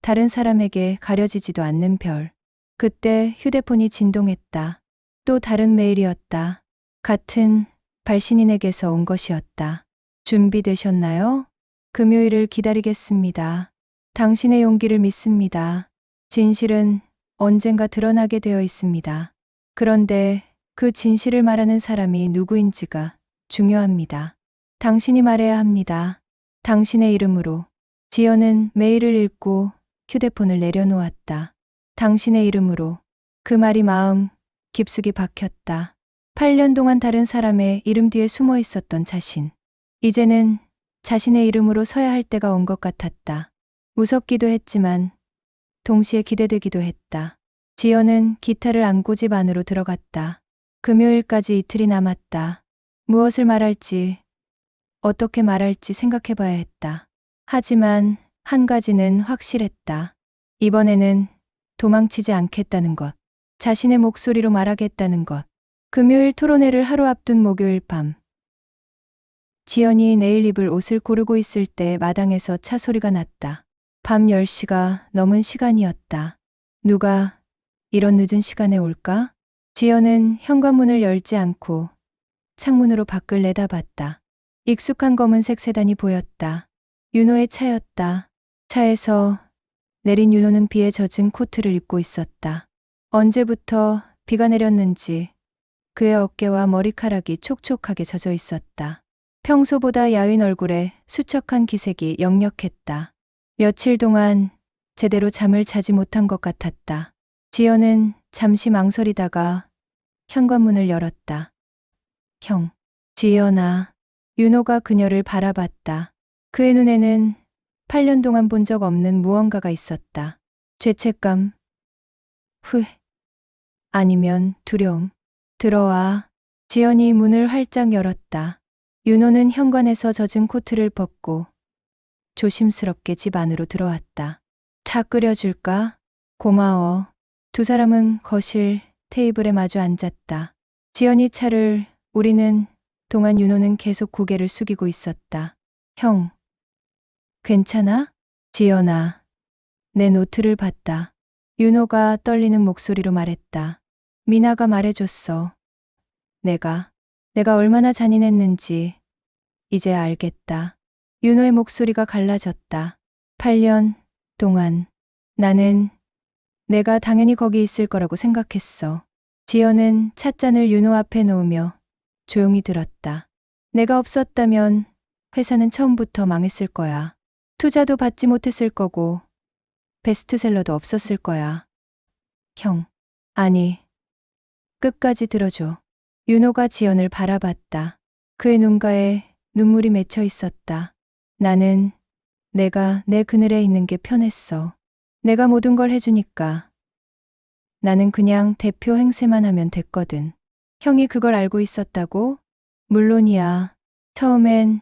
다른 사람에게 가려지지도 않는 별. 그때 휴대폰이 진동했다. 또 다른 메일이었다. 같은 발신인에게서 온 것이었다. 준비되셨나요? 금요일을 기다리겠습니다. 당신의 용기를 믿습니다. 진실은 언젠가 드러나게 되어 있습니다. 그런데 그 진실을 말하는 사람이 누구인지가 중요합니다. 당신이 말해야 합니다. 당신의 이름으로. 지연은 메일을 읽고 휴대폰을 내려놓았다. 당신의 이름으로. 그 말이 마음 깊숙이 박혔다. 8년 동안 다른 사람의 이름 뒤에 숨어 있었던 자신. 이제는 자신의 이름으로 서야 할 때가 온 것 같았다. 무섭기도 했지만 동시에 기대되기도 했다. 지연은 기타를 안고 집 안으로 들어갔다. 금요일까지 이틀이 남았다. 무엇을 말할지, 어떻게 말할지 생각해봐야 했다. 하지만 한 가지는 확실했다. 이번에는 도망치지 않겠다는 것. 자신의 목소리로 말하겠다는 것. 금요일 토론회를 하루 앞둔 목요일 밤. 지연이 내일 입을 옷을 고르고 있을 때 마당에서 차 소리가 났다. 밤 10시가 넘은 시간이었다. 누가 이런 늦은 시간에 올까? 지연은 현관문을 열지 않고 창문으로 밖을 내다봤다. 익숙한 검은색 세단이 보였다. 윤호의 차였다. 차에서 내린 윤호는 비에 젖은 코트를 입고 있었다. 언제부터 비가 내렸는지 그의 어깨와 머리카락이 촉촉하게 젖어 있었다. 평소보다 야윈 얼굴에 수척한 기색이 역력했다. 며칠 동안 제대로 잠을 자지 못한 것 같았다. 지연은 잠시 망설이다가 현관문을 열었다. 형, 지연아. 윤호가 그녀를 바라봤다. 그의 눈에는 8년 동안 본 적 없는 무언가가 있었다. 죄책감, 후회, 아니면 두려움. 들어와. 지연이 문을 활짝 열었다. 윤호는 현관에서 젖은 코트를 벗고 조심스럽게 집 안으로 들어왔다. 차 끓여줄까? 고마워. 두 사람은 거실 테이블에 마주 앉았다. 지연이 차를 우리는 동안 윤호는 계속 고개를 숙이고 있었다. 형, 괜찮아? 지연아, 내 노트를 봤다. 윤호가 떨리는 목소리로 말했다. 미나가 말해줬어. 내가 얼마나 잔인했는지 이제 알겠다. 윤호의 목소리가 갈라졌다. 8년 동안 나는 내가 당연히 거기 있을 거라고 생각했어. 지연은 찻잔을 윤호 앞에 놓으며 조용히 들었다. 내가 없었다면 회사는 처음부터 망했을 거야. 투자도 받지 못했을 거고 베스트셀러도 없었을 거야. 형, 아니, 끝까지 들어줘. 윤호가 지연을 바라봤다. 그의 눈가에 눈물이 맺혀 있었다. 나는 내가 내 그늘에 있는 게 편했어. 내가 모든 걸 해주니까. 나는 그냥 대표 행세만 하면 됐거든. 형이 그걸 알고 있었다고? 물론이야. 처음엔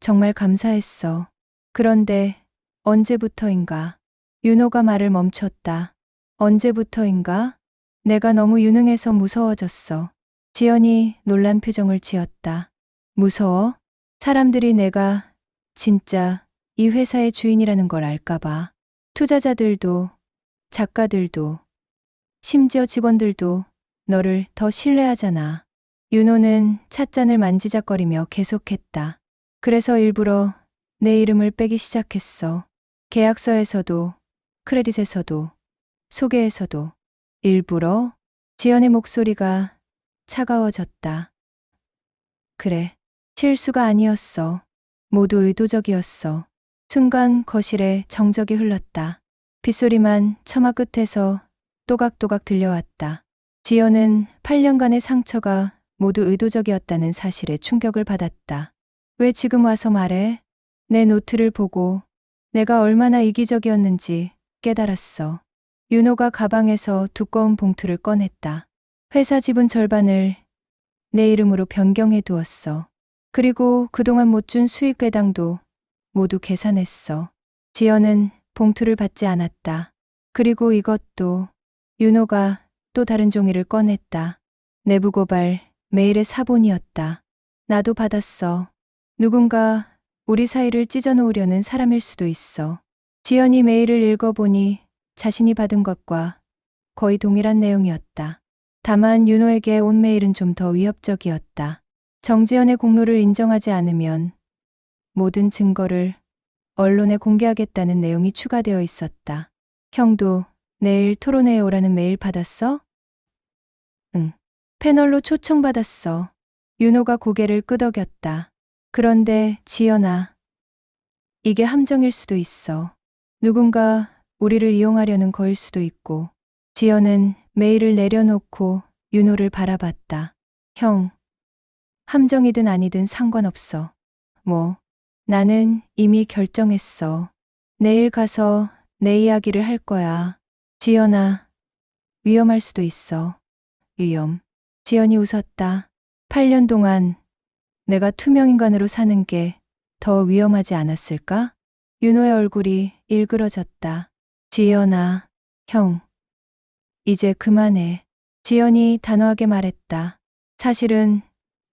정말 감사했어. 그런데 언제부터인가? 윤호가 말을 멈췄다. 언제부터인가? 내가 너무 유능해서 무서워졌어. 지연이 놀란 표정을 지었다. 무서워? 사람들이 내가 진짜 이 회사의 주인이라는 걸 알까봐. 투자자들도, 작가들도, 심지어 직원들도 너를 더 신뢰하잖아. 윤호는 찻잔을 만지작거리며 계속했다. 그래서 일부러 내 이름을 빼기 시작했어. 계약서에서도, 크레딧에서도, 소개에서도. 일부러? 지연의 목소리가 차가워졌다. 그래, 실수가 아니었어. 모두 의도적이었어. 순간 거실에 정적이 흘렀다. 빗소리만 처마 끝에서 또각또각 들려왔다. 지연은 8년간의 상처가 모두 의도적이었다는 사실에 충격을 받았다. 왜 지금 와서 말해? 내 노트를 보고 내가 얼마나 이기적이었는지 깨달았어. 윤호가 가방에서 두꺼운 봉투를 꺼냈다. 회사 지분 절반을 내 이름으로 변경해 두었어. 그리고 그동안 못 준 수익 배당도 모두 계산했어. 지연은 봉투를 받지 않았다. 그리고 이것도. 윤호가 또 다른 종이를 꺼냈다. 내부 고발, 메일의 사본이었다. 나도 받았어. 누군가 우리 사이를 찢어놓으려는 사람일 수도 있어. 지연이 메일을 읽어보니 자신이 받은 것과 거의 동일한 내용이었다. 다만 윤호에게 온 메일은 좀 더 위협적이었다. 정지연의 공로를 인정하지 않으면 모든 증거를 언론에 공개하겠다는 내용이 추가되어 있었다. 형도 내일 토론회에 오라는 메일 받았어? 응. 패널로 초청받았어. 윤호가 고개를 끄덕였다. 그런데 지연아, 이게 함정일 수도 있어. 누군가 우리를 이용하려는 거일 수도 있고. 지연은 메일을 내려놓고 윤호를 바라봤다. 형, 함정이든 아니든 상관없어. 뭐, 나는 이미 결정했어. 내일 가서 내 이야기를 할 거야. 지연아, 위험할 수도 있어. 위험. 지연이 웃었다. 8년 동안 내가 투명인간으로 사는 게 더 위험하지 않았을까? 윤호의 얼굴이 일그러졌다. 지연아, 형, 이제 그만해. 지연이 단호하게 말했다. 사실은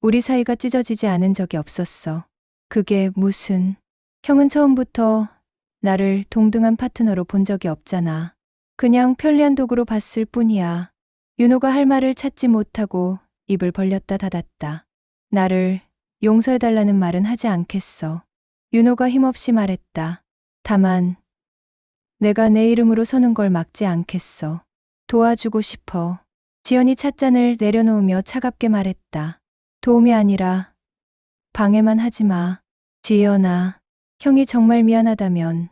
우리 사이가 찢어지지 않은 적이 없었어. 그게 무슨. 형은 처음부터 나를 동등한 파트너로 본 적이 없잖아. 그냥 편리한 도구로 봤을 뿐이야. 윤호가 할 말을 찾지 못하고 입을 벌렸다 닫았다. 나를 용서해달라는 말은 하지 않겠어. 윤호가 힘없이 말했다. 다만 내가 내 이름으로 서는 걸 막지 않겠어. 도와주고 싶어. 지연이 찻잔을 내려놓으며 차갑게 말했다. 도움이 아니라 방해만 하지 마. 지연아, 형이 정말 미안하다면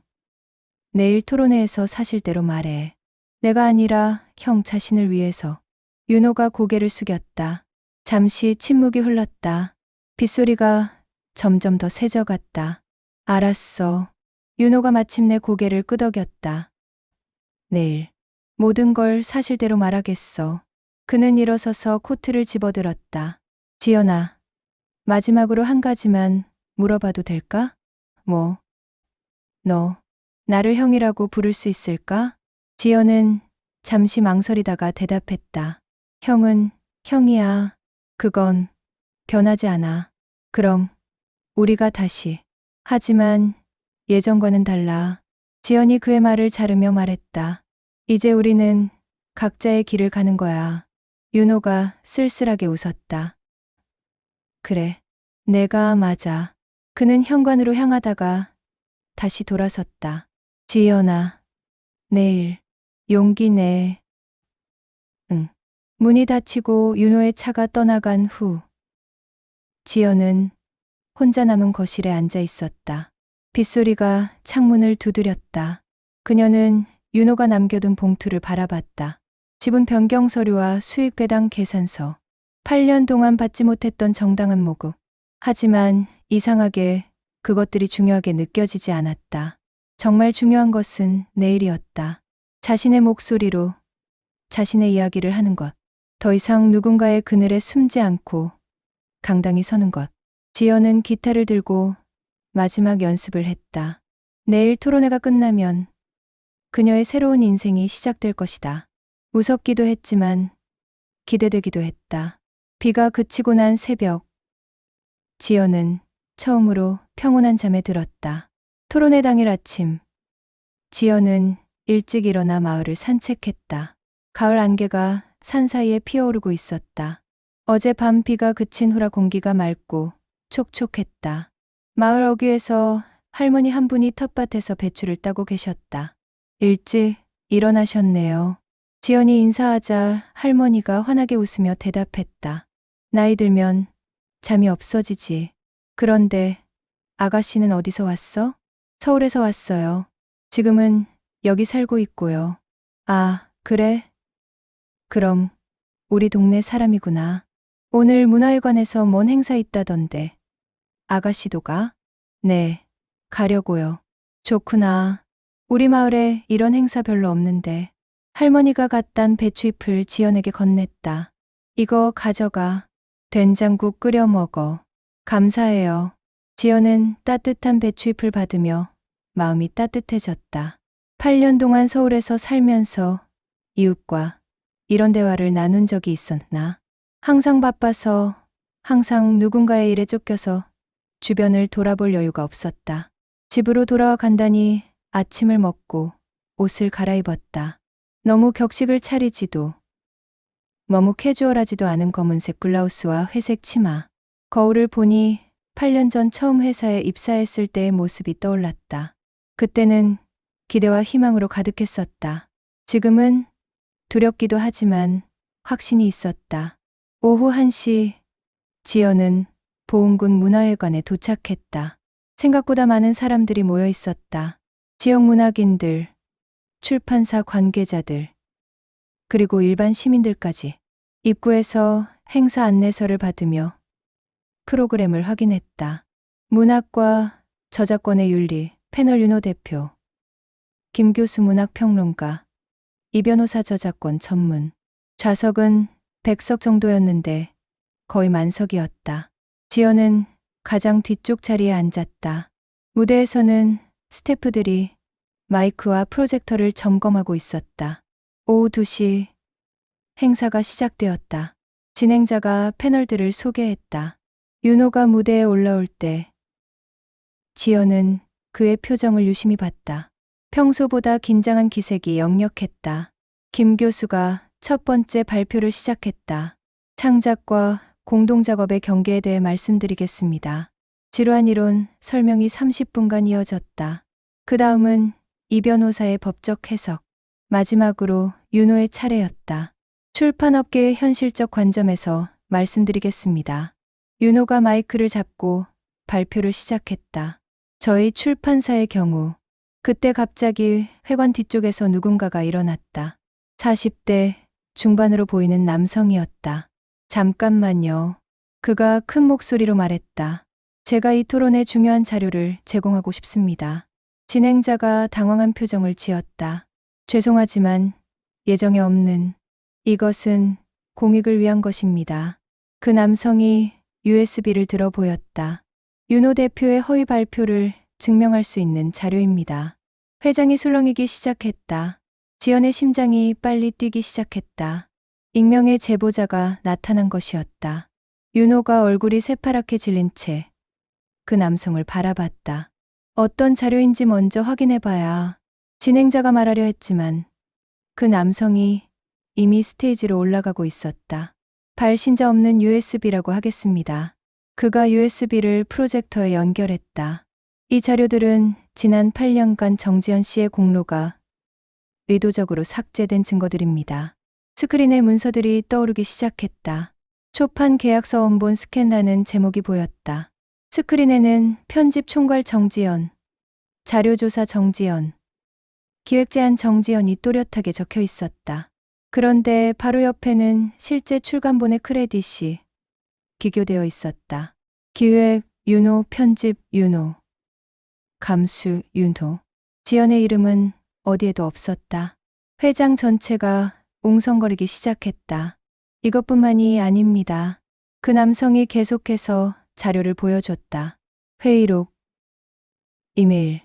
내일 토론회에서 사실대로 말해. 내가 아니라 형 자신을 위해서. 윤호가 고개를 숙였다. 잠시 침묵이 흘렀다. 빗소리가 점점 더 세져갔다. 알았어. 윤호가 마침내 고개를 끄덕였다. 내일 모든 걸 사실대로 말하겠어. 그는 일어서서 코트를 집어들었다. 지연아, 마지막으로 한 가지만 물어봐도 될까? 뭐? 너 나를 형이라고 부를 수 있을까? 지연은 잠시 망설이다가 대답했다. 형은 형이야. 그건 변하지 않아. 그럼 우리가 다시. 하지만 예전과는 달라. 지연이 그의 말을 자르며 말했다. 이제 우리는 각자의 길을 가는 거야. 윤호가 쓸쓸하게 웃었다. 그래, 내가 맞아. 그는 현관으로 향하다가 다시 돌아섰다. 지연아, 내일 용기 내. 응. 문이 닫히고 윤호의 차가 떠나간 후 지연은 혼자 남은 거실에 앉아 있었다. 빗소리가 창문을 두드렸다. 그녀는 윤호가 남겨둔 봉투를 바라봤다. 지분 변경 서류와 수익 배당 계산서. 8년 동안 받지 못했던 정당한 모금. 하지만 이상하게 그것들이 중요하게 느껴지지 않았다. 정말 중요한 것은 내일이었다. 자신의 목소리로 자신의 이야기를 하는 것. 더 이상 누군가의 그늘에 숨지 않고 당당히 서는 것. 지연은 기타를 들고 마지막 연습을 했다. 내일 토론회가 끝나면 그녀의 새로운 인생이 시작될 것이다. 무섭기도 했지만 기대되기도 했다. 비가 그치고 난 새벽, 지연은 처음으로 평온한 잠에 들었다. 토론회 당일 아침, 지연은 일찍 일어나 마을을 산책했다. 가을 안개가 산 사이에 피어오르고 있었다. 어젯밤 비가 그친 후라 공기가 맑고 촉촉했다. 마을 어귀에서 할머니 한 분이 텃밭에서 배추를 따고 계셨다. 일찍 일어나셨네요. 지연이 인사하자 할머니가 환하게 웃으며 대답했다. 나이 들면 잠이 없어지지. 그런데 아가씨는 어디서 왔어? 서울에서 왔어요. 지금은 여기 살고 있고요. 아, 그래? 그럼 우리 동네 사람이구나. 오늘 문화회관에서 뭔 행사 있다던데. 아가씨도 가? 네, 가려고요. 좋구나. 우리 마을에 이런 행사 별로 없는데. 할머니가 갖단 배추잎을 지연에게 건넸다. 이거 가져가. 된장국 끓여 먹어. 감사해요. 지연은 따뜻한 배추잎을 받으며 마음이 따뜻해졌다. 8년 동안 서울에서 살면서 이웃과 이런 대화를 나눈 적이 있었나? 항상 바빠서, 항상 누군가의 일에 쫓겨서 주변을 돌아볼 여유가 없었다. 집으로 돌아와 간단히 아침을 먹고 옷을 갈아입었다. 너무 격식을 차리지도, 너무 캐주얼하지도 않은 검은색 블라우스와 회색 치마. 거울을 보니 8년 전 처음 회사에 입사했을 때의 모습이 떠올랐다. 그때는 기대와 희망으로 가득했었다. 지금은 두렵기도 하지만 확신이 있었다. 오후 1시, 지연은 보은군 문화회관에 도착했다. 생각보다 많은 사람들이 모여 있었다. 지역 문학인들, 출판사 관계자들, 그리고 일반 시민들까지. 입구에서 행사 안내서를 받으며 프로그램을 확인했다. 문학과 저작권의 윤리 패널 윤호 대표, 김교수 문학평론가, 이 변호사 저작권 전문. 좌석은 100석 정도였는데 거의 만석이었다. 지연은 가장 뒤쪽 자리에 앉았다. 무대에서는 스태프들이 마이크와 프로젝터를 점검하고 있었다. 오후 2시 행사가 시작되었다. 진행자가 패널들을 소개했다. 윤호가 무대에 올라올 때 지연은 그의 표정을 유심히 봤다. 평소보다 긴장한 기색이 역력했다. 김 교수가 첫 번째 발표를 시작했다. 창작과 공동작업의 경계에 대해 말씀드리겠습니다. 지루한 이론 설명이 30분간 이어졌다. 그 다음은 이 변호사의 법적 해석. 마지막으로 윤호의 차례였다. 출판업계의 현실적 관점에서 말씀드리겠습니다. 윤호가 마이크를 잡고 발표를 시작했다. 저희 출판사의 경우, 그때 갑자기 회관 뒤쪽에서 누군가가 일어났다. 40대 중반으로 보이는 남성이었다. 잠깐만요. 그가 큰 목소리로 말했다. 제가 이 토론의 중요한 자료를 제공하고 싶습니다. 진행자가 당황한 표정을 지었다. 죄송하지만 예정에 없는, 이것은 공익을 위한 것입니다. 그 남성이 USB를 들어 보였다. 윤호 대표의 허위 발표를 증명할 수 있는 자료입니다. 회장이 술렁이기 시작했다. 지연의 심장이 빨리 뛰기 시작했다. 익명의 제보자가 나타난 것이었다. 윤호가 얼굴이 새파랗게 질린 채 그 남성을 바라봤다. 어떤 자료인지 먼저 확인해봐야. 진행자가 말하려 했지만 그 남성이 이미 스테이지로 올라가고 있었다. 발신자 없는 USB라고 하겠습니다. 그가 USB를 프로젝터에 연결했다. 이 자료들은 지난 8년간 정지연 씨의 공로가 의도적으로 삭제된 증거들입니다. 스크린에 문서들이 떠오르기 시작했다. 초판 계약서 원본 스캔하는 제목이 보였다. 스크린에는 편집 총괄 정지연, 자료조사 정지연, 기획제안 정지연이 또렷하게 적혀 있었다. 그런데 바로 옆에는 실제 출간본의 크레딧이 기교되어 있었다. 기획 윤호, 편집 윤호, 감수 윤호. 지연의 이름은 어디에도 없었다. 회장 전체가 웅성거리기 시작했다. 이것뿐만이 아닙니다. 그 남성이 계속해서 자료를 보여줬다. 회의록, 이메일,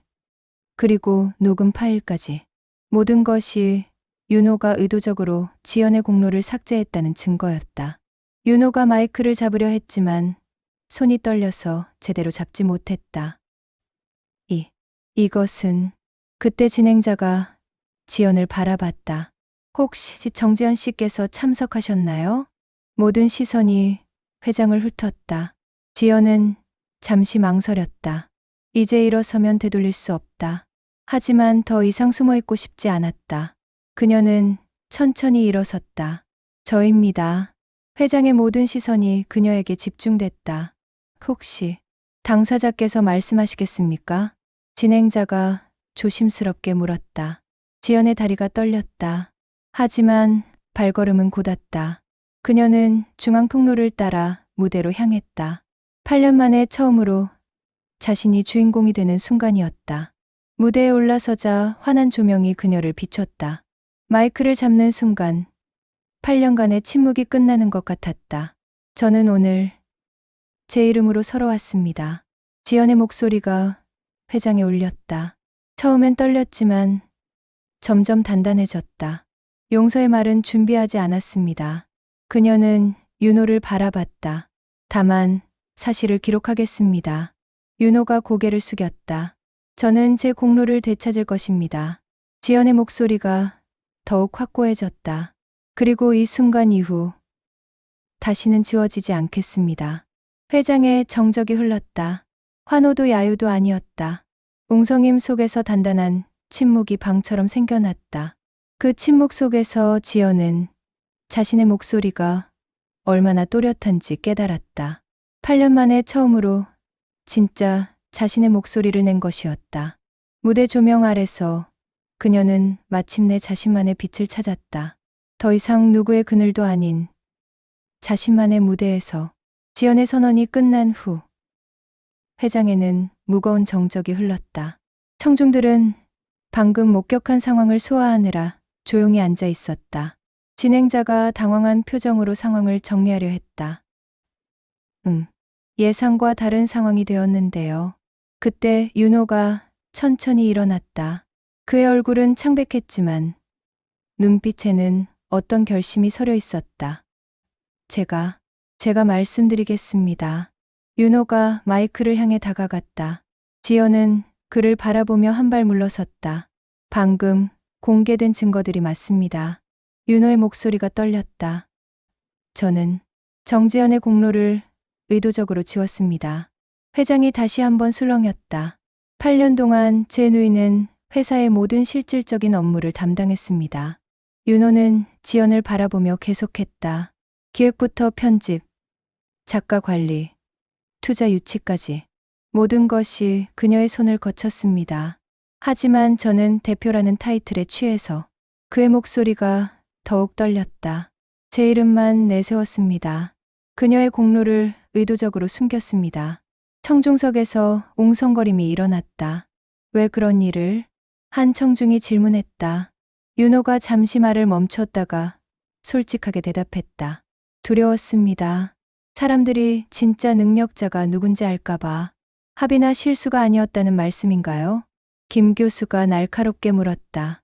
그리고 녹음 파일까지. 모든 것이 윤호가 의도적으로 지연의 공로를 삭제했다는 증거였다. 윤호가 마이크를 잡으려 했지만 손이 떨려서 제대로 잡지 못했다. 이것은. 그때 진행자가 지연을 바라봤다. 혹시 정지연 씨께서 참석하셨나요? 모든 시선이 회장을 훑었다. 지연은 잠시 망설였다. 이제 일어서면 되돌릴 수 없다. 하지만 더 이상 숨어있고 싶지 않았다. 그녀는 천천히 일어섰다. 저입니다. 회장의 모든 시선이 그녀에게 집중됐다. 혹시 당사자께서 말씀하시겠습니까? 진행자가 조심스럽게 물었다. 지연의 다리가 떨렸다. 하지만 발걸음은 곧았다. 그녀는 중앙 통로를 따라 무대로 향했다. 8년 만에 처음으로 자신이 주인공이 되는 순간이었다. 무대에 올라서자 환한 조명이 그녀를 비췄다. 마이크를 잡는 순간 8년간의 침묵이 끝나는 것 같았다. 저는 오늘 제 이름으로 서러웠습니다. 지연의 목소리가 회장에 울렸다. 처음엔 떨렸지만 점점 단단해졌다. 용서의 말은 준비하지 않았습니다. 그녀는 윤호를 바라봤다. 다만 사실을 기록하겠습니다. 윤호가 고개를 숙였다. 저는 제 공로를 되찾을 것입니다. 지연의 목소리가 더욱 확고해졌다. 그리고 이 순간 이후 다시는 지워지지 않겠습니다. 회장의 정적이 흘렀다. 환호도 야유도 아니었다. 웅성임 속에서 단단한 침묵이 방처럼 생겨났다. 그 침묵 속에서 지연은 자신의 목소리가 얼마나 또렷한지 깨달았다. 8년 만에 처음으로 진짜 자신의 목소리를 낸 것이었다. 무대 조명 아래서 그녀는 마침내 자신만의 빛을 찾았다. 더 이상 누구의 그늘도 아닌 자신만의 무대에서. 지연의 선언이 끝난 후 회장에는 무거운 정적이 흘렀다. 청중들은 방금 목격한 상황을 소화하느라 조용히 앉아 있었다. 진행자가 당황한 표정으로 상황을 정리하려 했다. 예상과 다른 상황이 되었는데요. 그때 윤호가 천천히 일어났다. 그의 얼굴은 창백했지만 눈빛에는 어떤 결심이 서려 있었다. 제가 말씀드리겠습니다. 윤호가 마이크를 향해 다가갔다. 지연은 그를 바라보며 한 발 물러섰다. 방금 공개된 증거들이 맞습니다. 윤호의 목소리가 떨렸다. 저는 정지연의 공로를 의도적으로 지웠습니다. 회장이 다시 한번 술렁였다. 8년 동안 제 누이는 회사의 모든 실질적인 업무를 담당했습니다. 윤호는 지연을 바라보며 계속했다. 기획부터 편집, 작가 관리, 투자 유치까지 모든 것이 그녀의 손을 거쳤습니다. 하지만 저는 대표라는 타이틀에 취해서 그의 목소리가 더욱 떨렸다. 제 이름만 내세웠습니다. 그녀의 공로를 의도적으로 숨겼습니다. 청중석에서 웅성거림이 일어났다. 왜 그런 일을? 한 청중이 질문했다. 윤호가 잠시 말을 멈췄다가 솔직하게 대답했다. 두려웠습니다. 사람들이 진짜 능력자가 누군지 알까봐. 합의나 실수가 아니었다는 말씀인가요? 김 교수가 날카롭게 물었다.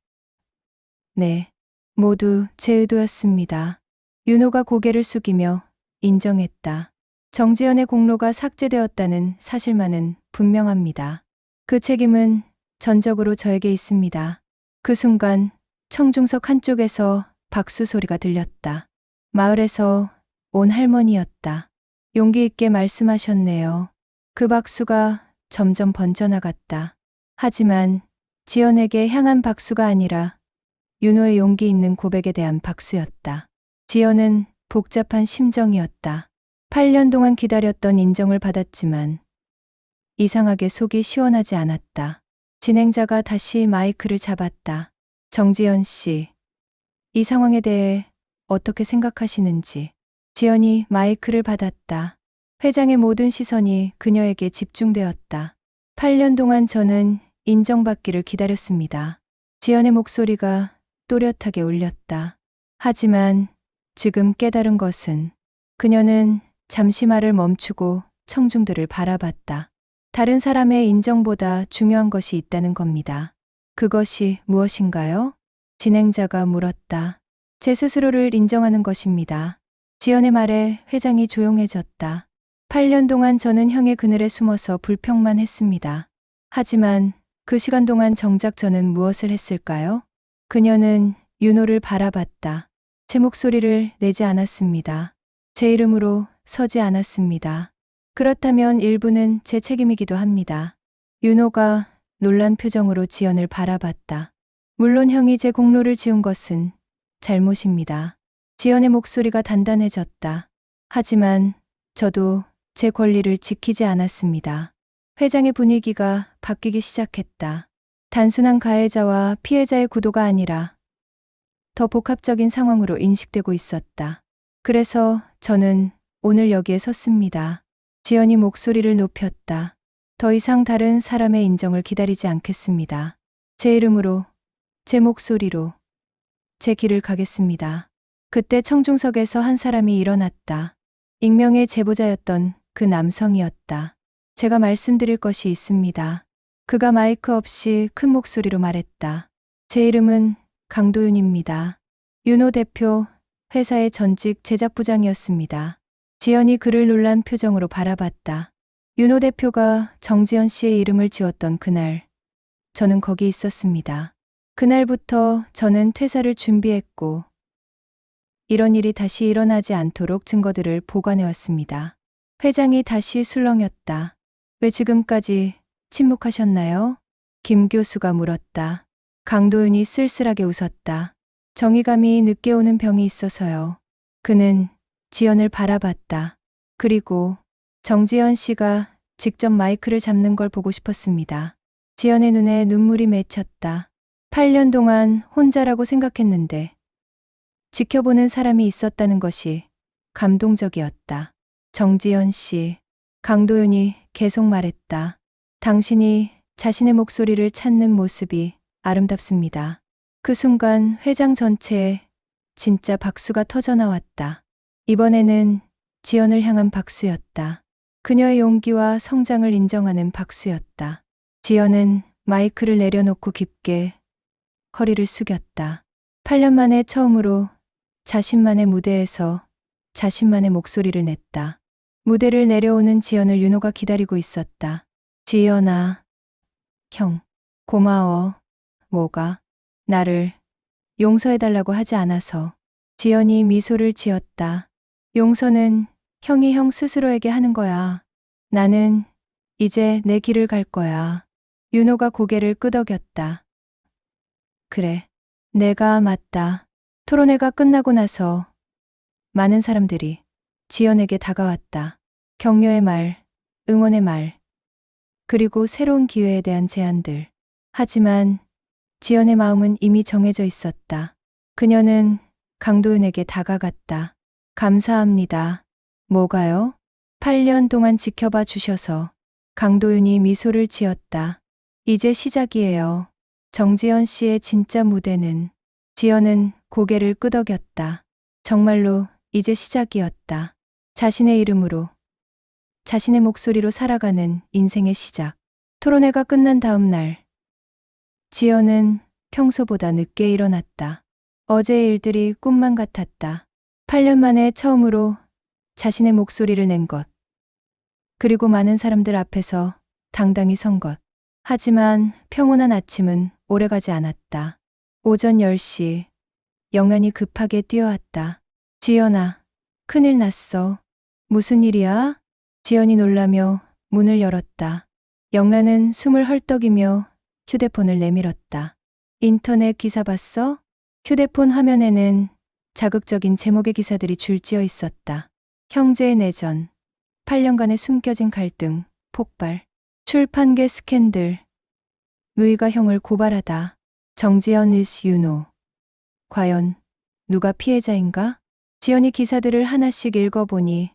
네, 모두 제 의도였습니다. 윤호가 고개를 숙이며 인정했다. 정지연의 공로가 삭제되었다는 사실만은 분명합니다. 그 책임은 전적으로 저에게 있습니다. 그 순간 청중석 한쪽에서 박수 소리가 들렸다. 마을에서 온 할머니였다. 용기 있게 말씀하셨네요. 그 박수가 점점 번져나갔다. 하지만 지연에게 향한 박수가 아니라 윤호의 용기 있는 고백에 대한 박수였다. 지연은 복잡한 심정이었다. 8년 동안 기다렸던 인정을 받았지만 이상하게 속이 시원하지 않았다. 진행자가 다시 마이크를 잡았다. 정지연 씨, 이 상황에 대해 어떻게 생각하시는지. 지연이 마이크를 받았다. 회장의 모든 시선이 그녀에게 집중되었다. 8년 동안 저는 인정받기를 기다렸습니다. 지연의 목소리가 또렷하게 울렸다. 하지만 지금 깨달은 것은 그녀는 잠시 말을 멈추고 청중들을 바라봤다. 다른 사람의 인정보다 중요한 것이 있다는 겁니다. 그것이 무엇인가요? 진행자가 물었다. 제 스스로를 인정하는 것입니다. 지연의 말에 회장이 조용해졌다. 8년 동안 저는 형의 그늘에 숨어서 불평만 했습니다. 하지만 그 시간 동안 정작 저는 무엇을 했을까요? 그녀는 윤호를 바라봤다. 제 목소리를 내지 않았습니다. 제 이름으로 서지 않았습니다. 그렇다면 일부는 제 책임이기도 합니다. 윤호가 놀란 표정으로 지연을 바라봤다. 물론 형이 제 공로를 지운 것은 잘못입니다. 지연의 목소리가 단단해졌다. 하지만 저도 제 권리를 지키지 않았습니다. 회장의 분위기가 바뀌기 시작했다. 단순한 가해자와 피해자의 구도가 아니라 더 복합적인 상황으로 인식되고 있었다. 그래서 저는 오늘 여기에 섰습니다. 지연이 목소리를 높였다. 더 이상 다른 사람의 인정을 기다리지 않겠습니다. 제 이름으로, 제 목소리로, 제 길을 가겠습니다. 그때 청중석에서 한 사람이 일어났다. 익명의 제보자였던 그 남성이었다. 제가 말씀드릴 것이 있습니다. 그가 마이크 없이 큰 목소리로 말했다. 제 이름은 강도윤입니다. 윤호 대표, 회사의 전직 제작부장이었습니다. 지연이 그를 놀란 표정으로 바라봤다. 윤호 대표가 정지연 씨의 이름을 지었던 그날, 저는 거기 있었습니다. 그날부터 저는 퇴사를 준비했고, 이런 일이 다시 일어나지 않도록 증거들을 보관해왔습니다. 회장이 다시 술렁였다. 왜 지금까지 침묵하셨나요? 김 교수가 물었다. 강도윤이 쓸쓸하게 웃었다. 정의감이 늦게 오는 병이 있어서요. 그는 지연을 바라봤다. 그리고 정지연 씨가 직접 마이크를 잡는 걸 보고 싶었습니다. 지연의 눈에 눈물이 맺혔다. 8년 동안 혼자라고 생각했는데 지켜보는 사람이 있었다는 것이 감동적이었다. 정지연 씨, 강도윤이 계속 말했다. 당신이 자신의 목소리를 찾는 모습이 아름답습니다. 그 순간 회장 전체에 진짜 박수가 터져나왔다. 이번에는 지연을 향한 박수였다. 그녀의 용기와 성장을 인정하는 박수였다. 지연은 마이크를 내려놓고 깊게 허리를 숙였다. 8년 만에 처음으로 자신만의 무대에서 자신만의 목소리를 냈다. 무대를 내려오는 지연을 윤호가 기다리고 있었다. 지연아, 형, 고마워. 뭐가? 나를 용서해달라고 하지 않아서. 지연이 미소를 지었다. 용서는 형이 형 스스로에게 하는 거야. 나는 이제 내 길을 갈 거야. 윤호가 고개를 끄덕였다. 그래, 내가 맞다. 토론회가 끝나고 나서 많은 사람들이 지연에게 다가왔다. 격려의 말, 응원의 말, 그리고 새로운 기회에 대한 제안들. 하지만 지연의 마음은 이미 정해져 있었다. 그녀는 강도윤에게 다가갔다. 감사합니다. 뭐가요? 8년 동안 지켜봐 주셔서. 강도윤이 미소를 지었다. 이제 시작이에요. 정지연 씨의 진짜 무대는. 지연은 고개를 끄덕였다. 정말로 이제 시작이었다. 자신의 이름으로, 자신의 목소리로 살아가는 인생의 시작. 토론회가 끝난 다음 날, 지연은 평소보다 늦게 일어났다. 어제의 일들이 꿈만 같았다. 8년 만에 처음으로 자신의 목소리를 낸 것. 그리고 많은 사람들 앞에서 당당히 선 것. 하지만 평온한 아침은 오래가지 않았다. 오전 10시, 영란이 급하게 뛰어왔다. 지연아, 큰일 났어. 무슨 일이야? 지연이 놀라며 문을 열었다. 영란은 숨을 헐떡이며 휴대폰을 내밀었다. 인터넷 기사 봤어? 휴대폰 화면에는 자극적인 제목의 기사들이 줄지어 있었다. 형제의 내전, 8년간의 숨겨진 갈등, 폭발, 출판계 스캔들, 누이가 형을 고발하다. 정지연 is 윤호. 과연 누가 피해자인가? 지연이 기사들을 하나씩 읽어보니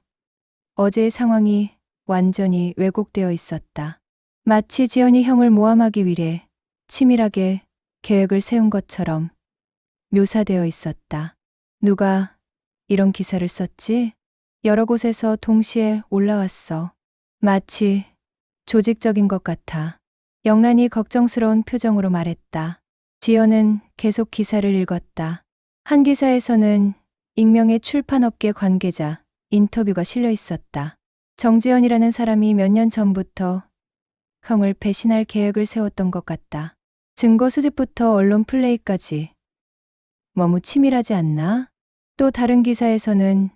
어제의 상황이 완전히 왜곡되어 있었다. 마치 지연이 형을 모함하기 위해 치밀하게 계획을 세운 것처럼 묘사되어 있었다. 누가 이런 기사를 썼지? 여러 곳에서 동시에 올라왔어. 마치 조직적인 것 같아. 영란이 걱정스러운 표정으로 말했다. 지연은 계속 기사를 읽었다. 한 기사에서는 익명의 출판업계 관계자 인터뷰가 실려 있었다. 정지연이라는 사람이 몇 년 전부터 형을 배신할 계획을 세웠던 것 같다. 증거 수집부터 언론 플레이까지 너무 치밀하지 않나? 또 다른 기사에서는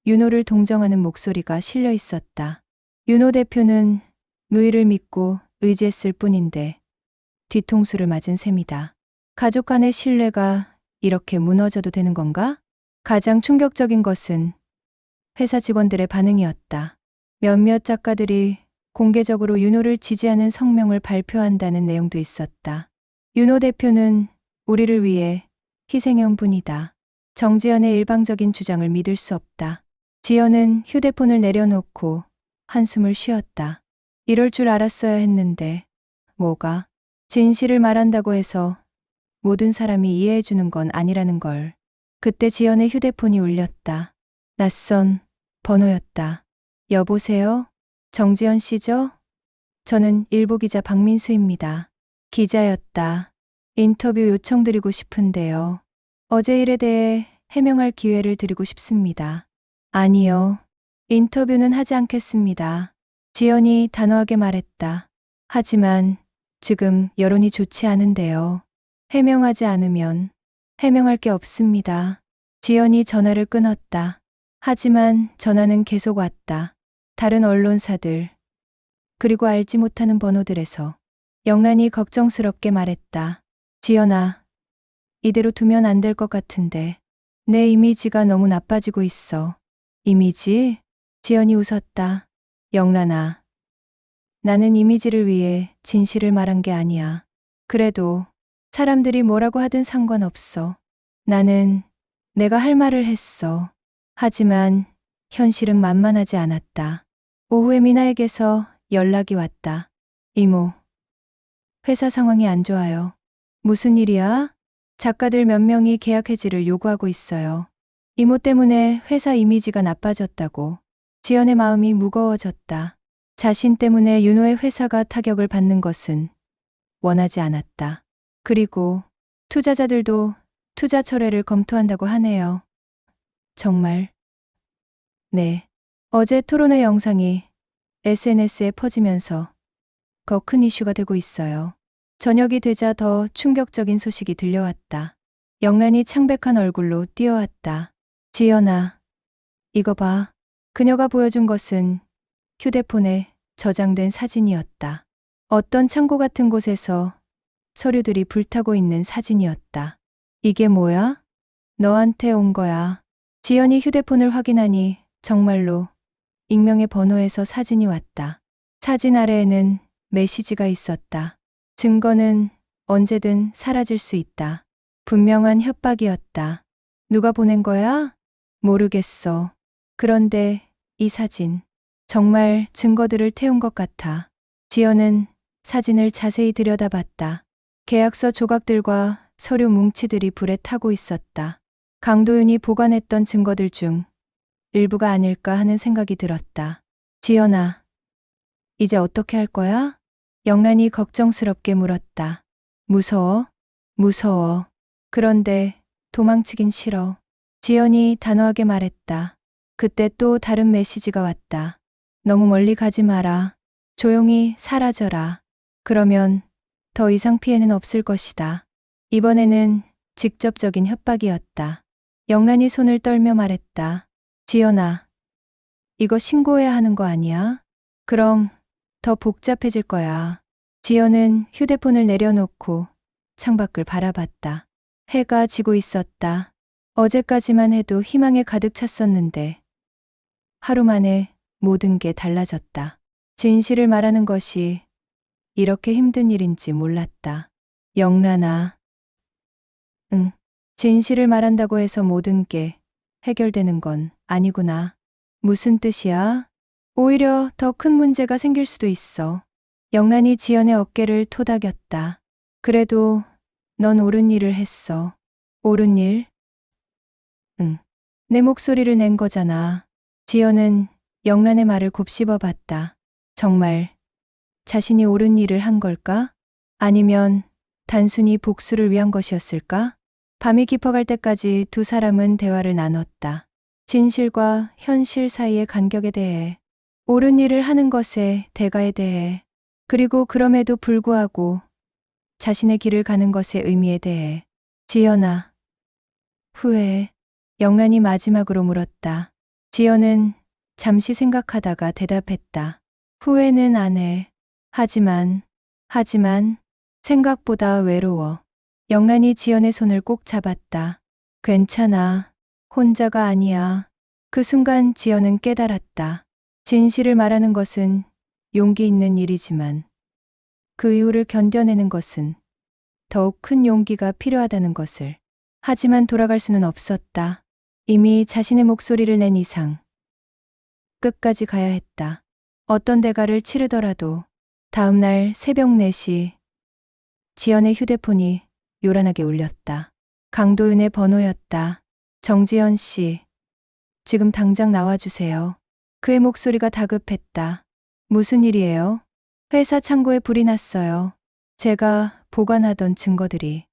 윤호를 동정하는 목소리가 실려 있었다. 윤호 대표는 누이를 믿고 의지했을 뿐인데 뒤통수를 맞은 셈이다. 가족 간의 신뢰가 이렇게 무너져도 되는 건가? 가장 충격적인 것은 회사 직원들의 반응이었다. 몇몇 작가들이 공개적으로 윤호를 지지하는 성명을 발표한다는 내용도 있었다. 윤호 대표는 우리를 위해 희생해온 분이다. 정지연의 일방적인 주장을 믿을 수 없다. 지연은 휴대폰을 내려놓고 한숨을 쉬었다. 이럴 줄 알았어야 했는데 뭐가? 진실을 말한다고 해서 모든 사람이 이해해주는 건 아니라는 걸. 그때 지연의 휴대폰이 울렸다. 낯선 번호였다. 여보세요? 정지연 씨죠? 저는 일보 기자 박민수입니다. 기자였다. 인터뷰 요청드리고 싶은데요. 어제 일에 대해 해명할 기회를 드리고 싶습니다. 아니요. 인터뷰는 하지 않겠습니다. 지연이 단호하게 말했다. 하지만 지금 여론이 좋지 않은데요. 해명하지 않으면 해명할 게 없습니다. 지연이 전화를 끊었다. 하지만 전화는 계속 왔다. 다른 언론사들, 그리고 알지 못하는 번호들에서. 영란이 걱정스럽게 말했다. 지연아, 이대로 두면 안 될 것 같은데. 내 이미지가 너무 나빠지고 있어. 이미지? 지연이 웃었다. 영란아, 나는 이미지를 위해 진실을 말한 게 아니야. 그래도 사람들이 뭐라고 하든 상관없어. 나는 내가 할 말을 했어. 하지만 현실은 만만하지 않았다. 오후에 미나에게서 연락이 왔다. 이모, 회사 상황이 안 좋아요. 무슨 일이야? 작가들 몇 명이 계약 해지를 요구하고 있어요. 이모 때문에 회사 이미지가 나빠졌다고. 지연의 마음이 무거워졌다. 자신 때문에 윤호의 회사가 타격을 받는 것은 원하지 않았다. 그리고 투자자들도 투자 철회를 검토한다고 하네요. 정말? 네. 어제 토론회 영상이 SNS에 퍼지면서 더 큰 이슈가 되고 있어요. 저녁이 되자 더 충격적인 소식이 들려왔다. 영란이 창백한 얼굴로 뛰어왔다. 지연아, 이거 봐. 그녀가 보여준 것은 휴대폰에 저장된 사진이었다. 어떤 창고 같은 곳에서 서류들이 불타고 있는 사진이었다. 이게 뭐야? 너한테 온 거야. 지연이 휴대폰을 확인하니 정말로 익명의 번호에서 사진이 왔다. 사진 아래에는 메시지가 있었다. 증거는 언제든 사라질 수 있다. 분명한 협박이었다. 누가 보낸 거야? 모르겠어. 그런데 이 사진, 정말 증거들을 태운 것 같아. 지연은 사진을 자세히 들여다봤다. 계약서 조각들과 서류 뭉치들이 불에 타고 있었다. 강도윤이 보관했던 증거들 중 일부가 아닐까 하는 생각이 들었다. 지연아, 이제 어떻게 할 거야? 영란이 걱정스럽게 물었다. 무서워? 무서워. 그런데 도망치긴 싫어. 지연이 단호하게 말했다. 그때 또 다른 메시지가 왔다. 너무 멀리 가지 마라. 조용히 사라져라. 그러면 더 이상 피해는 없을 것이다. 이번에는 직접적인 협박이었다. 영란이 손을 떨며 말했다. 지연아, 이거 신고해야 하는 거 아니야? 그럼 더 복잡해질 거야. 지연은 휴대폰을 내려놓고 창밖을 바라봤다. 해가 지고 있었다. 어제까지만 해도 희망에 가득 찼었는데 하루 만에 모든 게 달라졌다. 진실을 말하는 것이 이렇게 힘든 일인지 몰랐다. 영란아. 응. 진실을 말한다고 해서 모든 게 해결되는 건 아니구나. 무슨 뜻이야? 오히려 더 큰 문제가 생길 수도 있어. 영란이 지연의 어깨를 토닥였다. 그래도 넌 옳은 일을 했어. 옳은 일? 응. 내 목소리를 낸 거잖아. 지연은 영란의 말을 곱씹어 봤다. 정말 자신이 옳은 일을 한 걸까? 아니면 단순히 복수를 위한 것이었을까? 밤이 깊어갈 때까지 두 사람은 대화를 나눴다. 진실과 현실 사이의 간격에 대해, 옳은 일을 하는 것의 대가에 대해, 그리고 그럼에도 불구하고 자신의 길을 가는 것의 의미에 대해. 지연아, 후회해? 영란이 마지막으로 물었다. 지연은 잠시 생각하다가 대답했다. 후회는 안 해. 하지만 생각보다 외로워. 영란이 지연의 손을 꼭 잡았다. 괜찮아. 혼자가 아니야. 그 순간 지연은 깨달았다. 진실을 말하는 것은 용기 있는 일이지만 그 이유를 견뎌내는 것은 더욱 큰 용기가 필요하다는 것을. 하지만 돌아갈 수는 없었다. 이미 자신의 목소리를 낸 이상 끝까지 가야 했다. 어떤 대가를 치르더라도. 다음 날 새벽 4시 지연의 휴대폰이 요란하게 울렸다. 강도윤의 번호였다. 정지연 씨, 지금 당장 나와주세요. 그의 목소리가 다급했다. 무슨 일이에요? 회사 창고에 불이 났어요. 제가 보관하던 증거들이.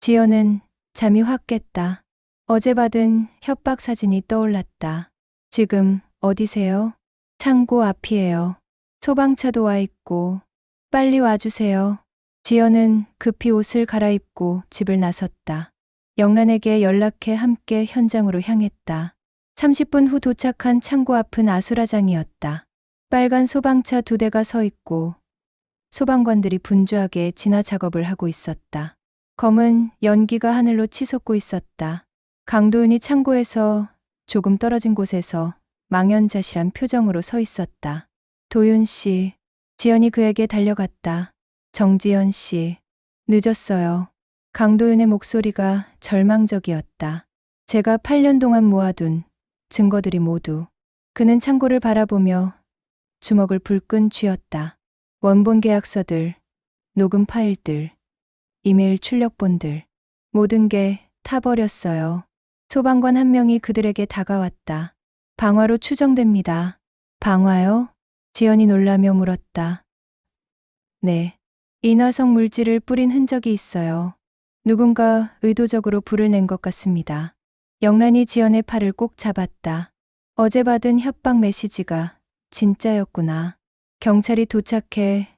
지연은 잠이 확 깼다. 어제 받은 협박 사진이 떠올랐다. 지금 어디세요? 창고 앞이에요. 소방차도 와 있고. 빨리 와주세요. 지연은 급히 옷을 갈아입고 집을 나섰다. 영란에게 연락해 함께 현장으로 향했다. 30분 후 도착한 창고 앞은 아수라장이었다. 빨간 소방차 2대가 서 있고 소방관들이 분주하게 진화 작업을 하고 있었다. 검은 연기가 하늘로 치솟고 있었다. 강도윤이 창고에서 조금 떨어진 곳에서 망연자실한 표정으로 서 있었다. 도윤 씨, 지연이 그에게 달려갔다. 정지연 씨, 늦었어요. 강도윤의 목소리가 절망적이었다. 제가 8년 동안 모아둔 증거들이 모두. 그는 창고를 바라보며 주먹을 불끈 쥐었다. 원본 계약서들, 녹음 파일들, 이메일 출력본들, 모든 게 타버렸어요. 소방관 한 명이 그들에게 다가왔다. 방화로 추정됩니다. 방화요? 지연이 놀라며 물었다. 네. 인화성 물질을 뿌린 흔적이 있어요. 누군가 의도적으로 불을 낸 것 같습니다. 영란이 지연의 팔을 꼭 잡았다. 어제 받은 협박 메시지가 진짜였구나. 경찰이 도착해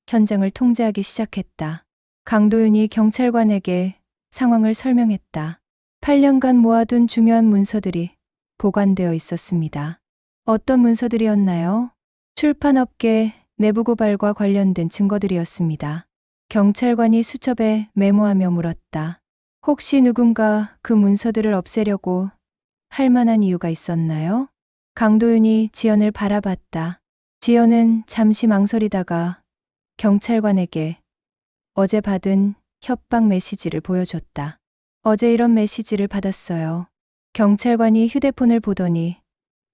현장을 통제하기 시작했다. 강도윤이 경찰관에게 상황을 설명했다. 8년간 모아둔 중요한 문서들이 보관되어 있었습니다. 어떤 문서들이었나요? 출판업계 내부 고발과 관련된 증거들이었습니다. 경찰관이 수첩에 메모하며 물었다. 혹시 누군가 그 문서들을 없애려고 할 만한 이유가 있었나요? 강도윤이 지연을 바라봤다. 지연은 잠시 망설이다가 경찰관에게 어제 받은 협박 메시지를 보여줬다. 어제 이런 메시지를 받았어요. 경찰관이 휴대폰을 보더니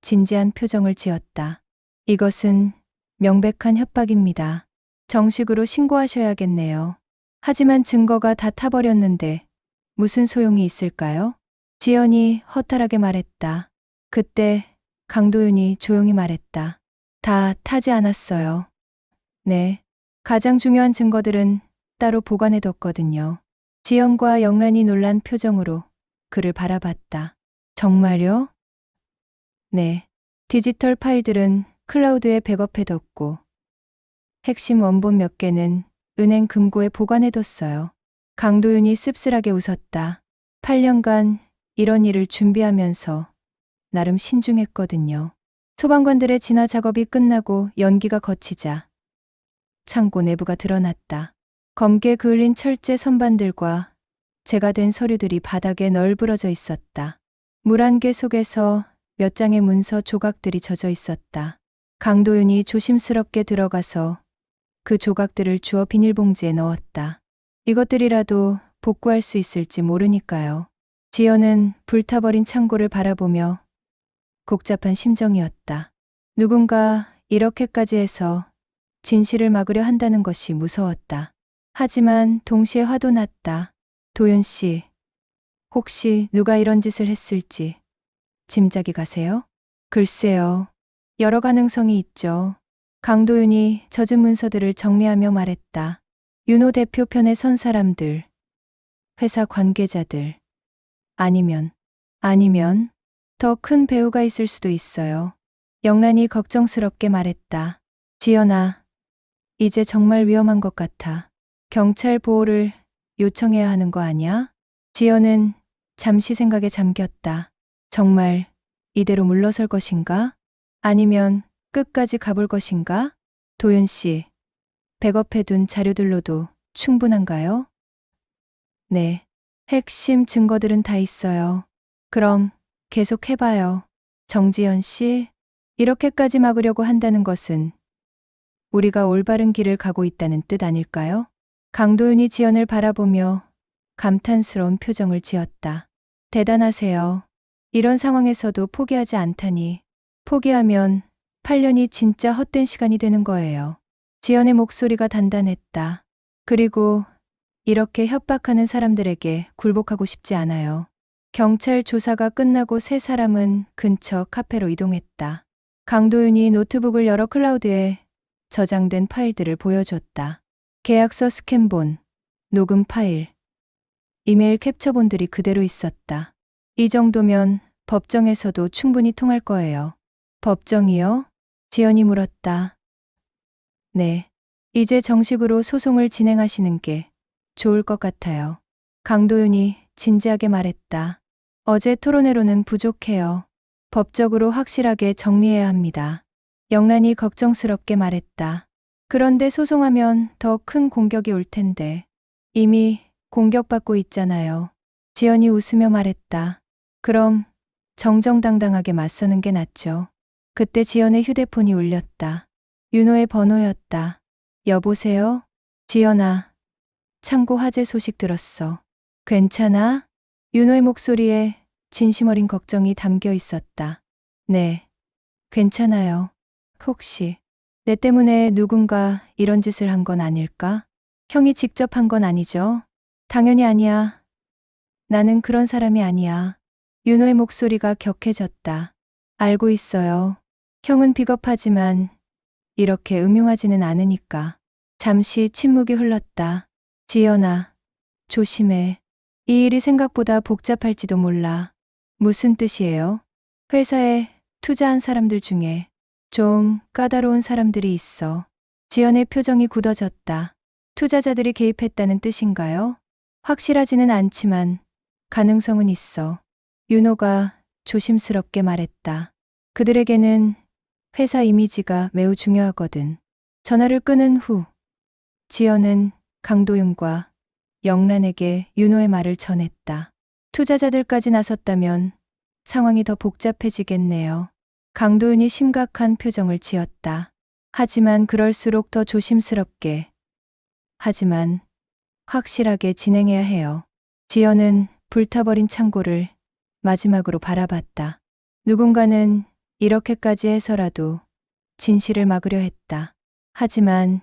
진지한 표정을 지었다. 이것은 명백한 협박입니다. 정식으로 신고하셔야겠네요. 하지만 증거가 다 타버렸는데 무슨 소용이 있을까요? 지연이 허탈하게 말했다. 그때 강도윤이 조용히 말했다. 다 타지 않았어요. 네. 가장 중요한 증거들은 따로 보관해뒀거든요. 지연과 영란이 놀란 표정으로 그를 바라봤다. 정말요? 네. 디지털 파일들은 클라우드에 백업해뒀고 핵심 원본 몇 개는 은행 금고에 보관해뒀어요. 강도윤이 씁쓸하게 웃었다. 8년간 이런 일을 준비하면서 나름 신중했거든요. 소방관들의 진화 작업이 끝나고 연기가 거치자 창고 내부가 드러났다. 검게 그을린 철제 선반들과 재가 된 서류들이 바닥에 널브러져 있었다. 물 한 개 속에서 몇 장의 문서 조각들이 젖어 있었다. 강도윤이 조심스럽게 들어가서 그 조각들을 주워 비닐봉지에 넣었다. 이것들이라도 복구할 수 있을지 모르니까요. 지연은 불타버린 창고를 바라보며 복잡한 심정이었다. 누군가 이렇게까지 해서 진실을 막으려 한다는 것이 무서웠다. 하지만 동시에 화도 났다. 도윤 씨, 혹시 누가 이런 짓을 했을지 짐작이 가세요? 글쎄요. 여러 가능성이 있죠. 강도윤이 젖은 문서들을 정리하며 말했다. 윤호 대표 편에 선 사람들, 회사 관계자들, 아니면 더 큰 배우가 있을 수도 있어요. 영란이 걱정스럽게 말했다. 지연아, 이제 정말 위험한 것 같아. 경찰 보호를 요청해야 하는 거 아니야? 지연은 잠시 생각에 잠겼다. 정말 이대로 물러설 것인가? 아니면 끝까지 가볼 것인가? 도윤 씨, 백업해둔 자료들로도 충분한가요? 네, 핵심 증거들은 다 있어요. 그럼 계속 해봐요. 정지연 씨, 이렇게까지 막으려고 한다는 것은 우리가 올바른 길을 가고 있다는 뜻 아닐까요? 강도윤이 지연을 바라보며 감탄스러운 표정을 지었다. 대단하세요. 이런 상황에서도 포기하지 않다니. 포기하면 8년이 진짜 헛된 시간이 되는 거예요. 지연의 목소리가 단단했다. 그리고 이렇게 협박하는 사람들에게 굴복하고 싶지 않아요. 경찰 조사가 끝나고 세 사람은 근처 카페로 이동했다. 강도윤이 노트북을 열어 클라우드에 저장된 파일들을 보여줬다. 계약서 스캔본, 녹음 파일, 이메일 캡처본들이 그대로 있었다. 이 정도면 법정에서도 충분히 통할 거예요. 법정이요? 지연이 물었다. 네. 이제 정식으로 소송을 진행하시는 게 좋을 것 같아요. 강도윤이 진지하게 말했다. 어제 토론회로는 부족해요. 법적으로 확실하게 정리해야 합니다. 영란이 걱정스럽게 말했다. 그런데 소송하면 더 큰 공격이 올 텐데. 이미 공격받고 있잖아요. 지연이 웃으며 말했다. 그럼 정정당당하게 맞서는 게 낫죠. 그때 지연의 휴대폰이 울렸다. 윤호의 번호였다. 여보세요? 지연아. 창고 화재 소식 들었어. 괜찮아? 윤호의 목소리에 진심 어린 걱정이 담겨 있었다. 네. 괜찮아요. 혹시 내 때문에 누군가 이런 짓을 한 건 아닐까? 형이 직접 한 건 아니죠? 당연히 아니야. 나는 그런 사람이 아니야. 윤호의 목소리가 격해졌다. 알고 있어요. 형은 비겁하지만 이렇게 음흉하지는 않으니까. 잠시 침묵이 흘렀다. 지연아, 조심해. 이 일이 생각보다 복잡할지도 몰라. 무슨 뜻이에요? 회사에 투자한 사람들 중에 좀 까다로운 사람들이 있어. 지연의 표정이 굳어졌다. 투자자들이 개입했다는 뜻인가요? 확실하지는 않지만 가능성은 있어. 윤호가 조심스럽게 말했다. 그들에게는 회사 이미지가 매우 중요하거든. 전화를 끊은 후 지연은 강도윤과 영란에게 윤호의 말을 전했다. 투자자들까지 나섰다면 상황이 더 복잡해지겠네요. 강도윤이 심각한 표정을 지었다. 하지만 그럴수록 더 조심스럽게. 하지만 확실하게 진행해야 해요. 지연은 불타버린 창고를 마지막으로 바라봤다. 누군가는 이렇게까지 해서라도 진실을 막으려 했다. 하지만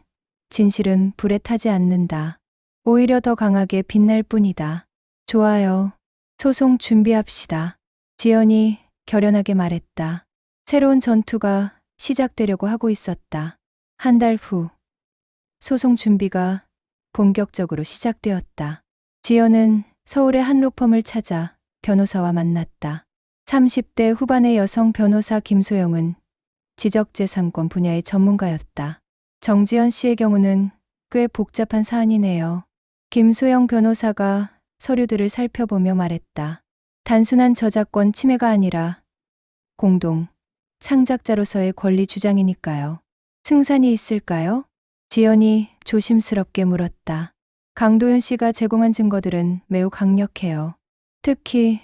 진실은 불에 타지 않는다. 오히려 더 강하게 빛날 뿐이다. 좋아요. 소송 준비합시다. 지연이 결연하게 말했다. 새로운 전투가 시작되려고 하고 있었다. 한 달 후 소송 준비가 본격적으로 시작되었다. 지연은 서울의 한 로펌을 찾아 변호사와 만났다. 30대 후반의 여성 변호사 김소영은 지적재산권 분야의 전문가였다. 정지연 씨의 경우는 꽤 복잡한 사안이네요. 김소영 변호사가 서류들을 살펴보며 말했다. 단순한 저작권 침해가 아니라 공동 창작자로서의 권리 주장이니까요. 승산이 있을까요? 지연이 조심스럽게 물었다. 강도윤 씨가 제공한 증거들은 매우 강력해요. 특히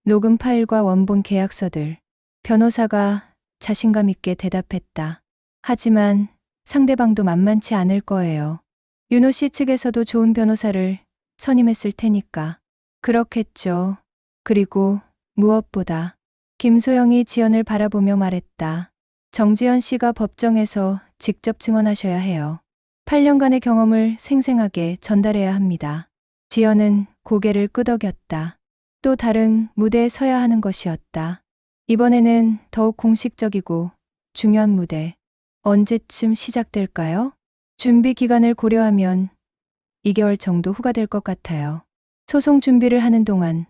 녹음 파일과 원본 계약서들. 변호사가 자신감 있게 대답했다. 하지만 상대방도 만만치 않을 거예요. 윤호 씨 측에서도 좋은 변호사를 선임했을 테니까. 그렇겠죠. 그리고 무엇보다 김소영이 지연을 바라보며 말했다. 정지연 씨가 법정에서 직접 증언하셔야 해요. 8년간의 경험을 생생하게 전달해야 합니다. 지연은 고개를 끄덕였다. 또 다른 무대에 서야 하는 것이었다. 이번에는 더욱 공식적이고 중요한 무대. 언제쯤 시작될까요? 준비 기간을 고려하면 2개월 정도 후가 될 것 같아요. 소송 준비를 하는 동안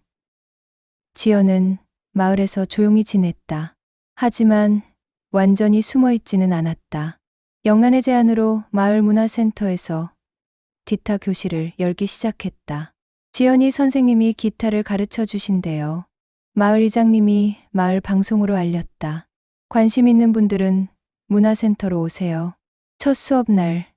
지연은 마을에서 조용히 지냈다. 하지만 완전히 숨어 있지는 않았다. 영란의 제안으로 마을 문화센터에서 기타 교실을 열기 시작했다. 지연이 선생님이 기타를 가르쳐 주신대요. 마을 이장님이 마을 방송으로 알렸다. 관심 있는 분들은 문화센터로 오세요. 첫 수업 날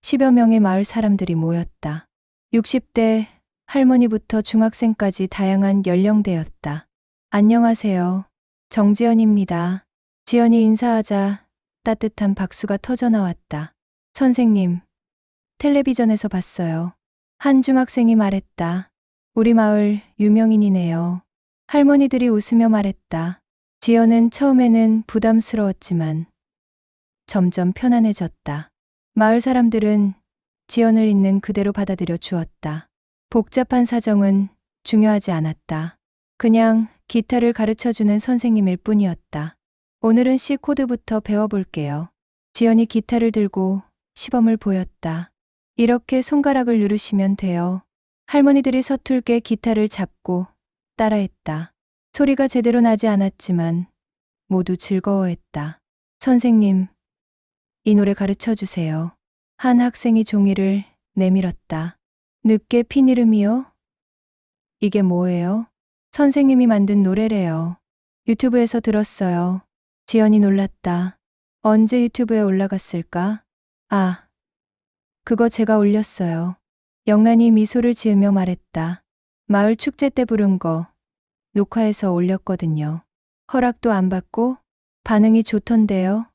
10여 명의 마을 사람들이 모였다. 60대 할머니부터 중학생까지 다양한 연령대였다. 안녕하세요. 정지연입니다. 지연이 인사하자 따뜻한 박수가 터져 나왔다. 선생님, 텔레비전에서 봤어요. 한 중학생이 말했다. 우리 마을 유명인이네요. 할머니들이 웃으며 말했다. 지연은 처음에는 부담스러웠지만 점점 편안해졌다. 마을 사람들은 지연을 있는 그대로 받아들여 주었다. 복잡한 사정은 중요하지 않았다. 그냥 기타를 가르쳐주는 선생님일 뿐이었다. 오늘은 C 코드부터 배워볼게요. 지연이 기타를 들고 시범을 보였다. 이렇게 손가락을 누르시면 돼요. 할머니들이 서툴게 기타를 잡고 따라했다. 소리가 제대로 나지 않았지만 모두 즐거워했다. 선생님, 이 노래 가르쳐 주세요. 한 학생이 종이를 내밀었다. 늦게 핀 이름이요? 이게 뭐예요? 선생님이 만든 노래래요. 유튜브에서 들었어요. 지연이 놀랐다. 언제 유튜브에 올라갔을까? 아, 그거 제가 올렸어요. 영란이 미소를 지으며 말했다. 마을 축제 때 부른 거 녹화해서 올렸거든요. 허락도 안 받고 반응이 좋던데요.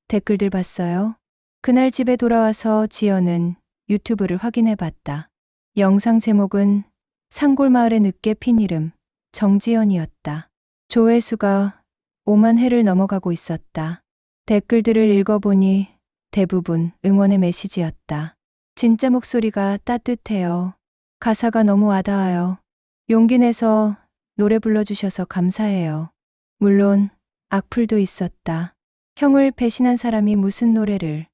댓글들 봤어요? 그날 집에 돌아와서 지연은 유튜브를 확인해 봤다. 영상 제목은 산골마을에 늦게 핀 이름 정지연이었다. 조회수가 5만 회를 넘어가고 있었다. 댓글들을 읽어보니 대부분 응원의 메시지였다. 진짜 목소리가 따뜻해요. 가사가 너무 와닿아요. 용기 내서 노래 불러주셔서 감사해요. 물론 악플도 있었다. 형을 배신한 사람이 무슨 노래를.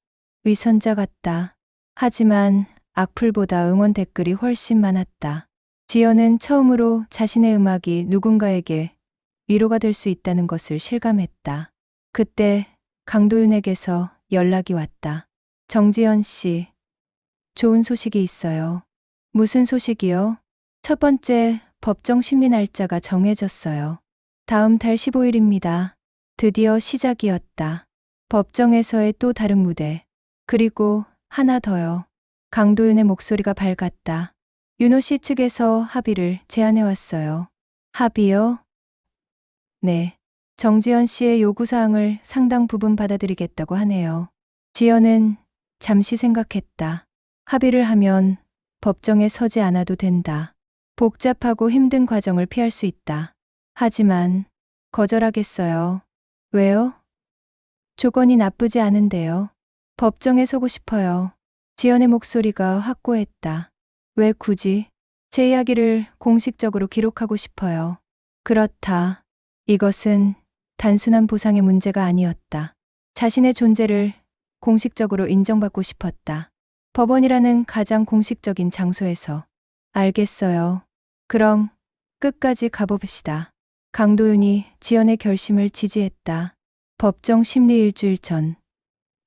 위선자 같다. 하지만 악플보다 응원 댓글이 훨씬 많았다. 지연은 처음으로 자신의 음악이 누군가에게 위로가 될 수 있다는 것을 실감했다. 그때 강도윤에게서 연락이 왔다. 정지연 씨, 좋은 소식이 있어요. 무슨 소식이요? 첫 번째 법정 심리 날짜가 정해졌어요. 다음 달 15일입니다. 드디어 시작이었다. 법정에서의 또 다른 무대. 그리고 하나 더요. 강도윤의 목소리가 밝았다. 윤호 씨 측에서 합의를 제안해 왔어요. 합의요? 네. 정지연 씨의 요구사항을 상당 부분 받아들이겠다고 하네요. 지연은 잠시 생각했다. 합의를 하면 법정에 서지 않아도 된다. 복잡하고 힘든 과정을 피할 수 있다. 하지만 거절하겠어요. 왜요? 조건이 나쁘지 않은데요. 법정에 서고 싶어요. 지연의 목소리가 확고했다. 왜 굳이? 제 이야기를 공식적으로 기록하고 싶어요. 그렇다. 이것은 단순한 보상의 문제가 아니었다. 자신의 존재를 공식적으로 인정받고 싶었다. 법원이라는 가장 공식적인 장소에서. 알겠어요. 그럼 끝까지 가봅시다. 강도윤이 지연의 결심을 지지했다. 법정 심리 일주일 전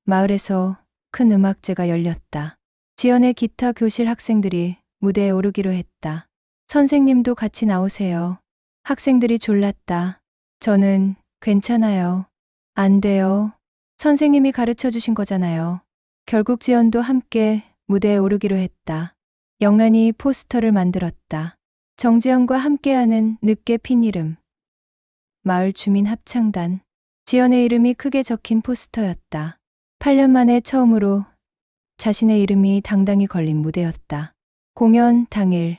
마을에서 큰 음악제가 열렸다. 지연의 기타 교실 학생들이 무대에 오르기로 했다. 선생님도 같이 나오세요. 학생들이 졸랐다. 저는 괜찮아요. 안 돼요. 선생님이 가르쳐 주신 거잖아요. 결국 지연도 함께 무대에 오르기로 했다. 영란이 포스터를 만들었다. 정지연과 함께하는 늦게 핀 이름. 마을 주민 합창단. 지연의 이름이 크게 적힌 포스터였다. 8년 만에 처음으로 자신의 이름이 당당히 걸린 무대였다. 공연 당일